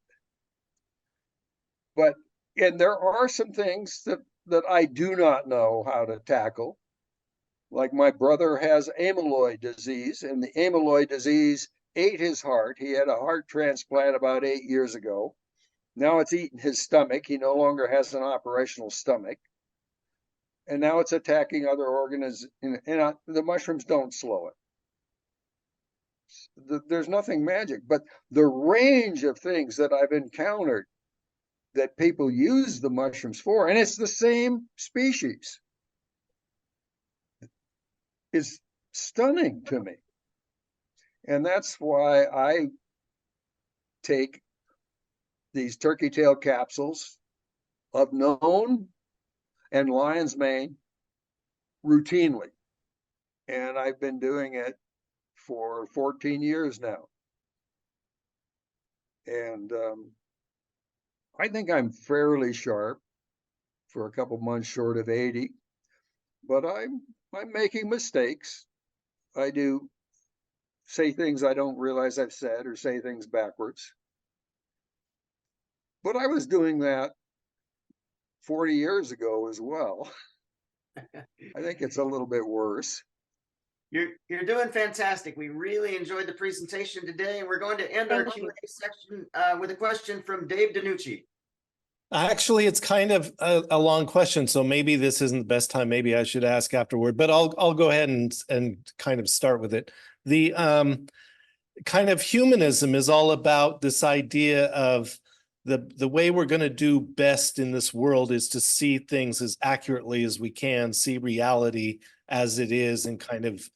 And there are some things that I do not know how to tackle. Like my brother has amyloid disease, and the amyloid disease ate his heart. He had a heart transplant about 8 years ago. Now it's eaten his stomach. He no longer has an operational stomach. And now it's attacking other organs. And the mushrooms don't slow it. There's nothing magic, but the range of things that I've encountered that people use the mushrooms for, and it's the same species, is stunning to me. And that's why I take these turkey tail capsules of known and lion's mane routinely. And I've been doing it for 14 years now. And I think I'm fairly sharp for a couple months short of 80, but I'm making mistakes. I do say things I don't realize I've said, or say things backwards. But I was doing that 40 years ago as well. I think it's a little bit worse. You're doing fantastic. We really enjoyed the presentation today, and we're going to end our Thank you. Q&A section with a question from Dave Danucci. Actually, it's kind of a long question, so maybe this isn't the best time. Maybe I should ask afterward, but I'll go ahead and kind of start with it. The kind of humanism is all about this idea of the way we're going to do best in this world is to see things as accurately as we can, see reality as it is, and kind of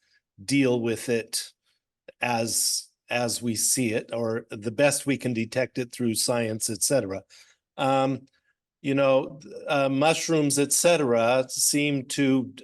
deal with it as we see it, or the best we can detect it through science, etc. Mushrooms, etc., seem to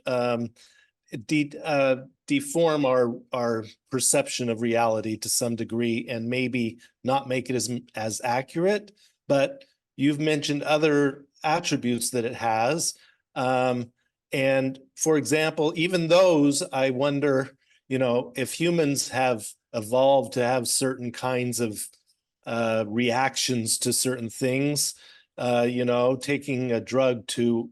deform our perception of reality to some degree, and maybe not make it as accurate. But you've mentioned other attributes that it has. And for example, even those, I wonder, if humans have evolved to have certain kinds of reactions to certain things, taking a drug to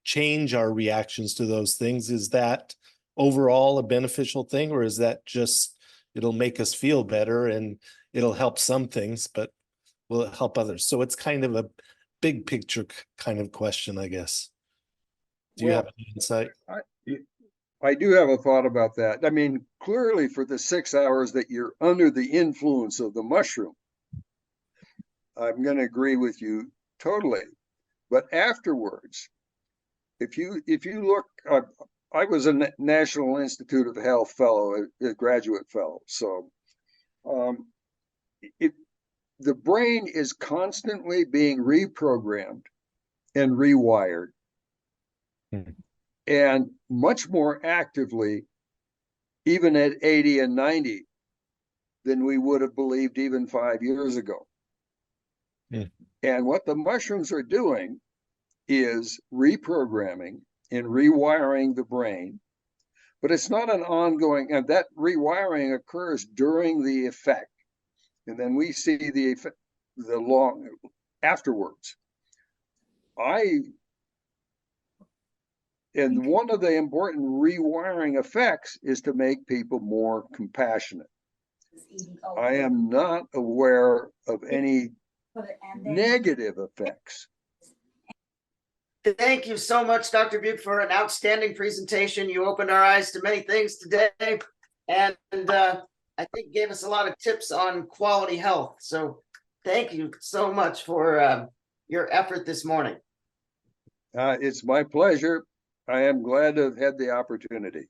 change our reactions to those things, is that overall a beneficial thing, or is that just it'll make us feel better and it'll help some things, but will it help others? So it's kind of a big picture kind of question, I guess. Do you have any insight? I do have a thought about that. I mean, clearly for the 6 hours that you're under the influence of the mushroom, I'm going to agree with you totally. But afterwards, if you look, I was a National Institute of Health fellow, a graduate fellow. So the brain is constantly being reprogrammed and rewired. And much more actively, even at 80 and 90, than we would have believed even 5 years ago. And what the mushrooms are doing is reprogramming and rewiring the brain, but it's not an ongoing, and that rewiring occurs during the effect. And then we see the effect, the long afterwards. And one of the important rewiring effects is to make people more compassionate. I am not aware of any negative effects. Thank you so much, Dr. Beug, for an outstanding presentation. You opened our eyes to many things today, and I think gave us a lot of tips on quality health. So thank you so much for your effort this morning. It's my pleasure. I am glad to have had the opportunity.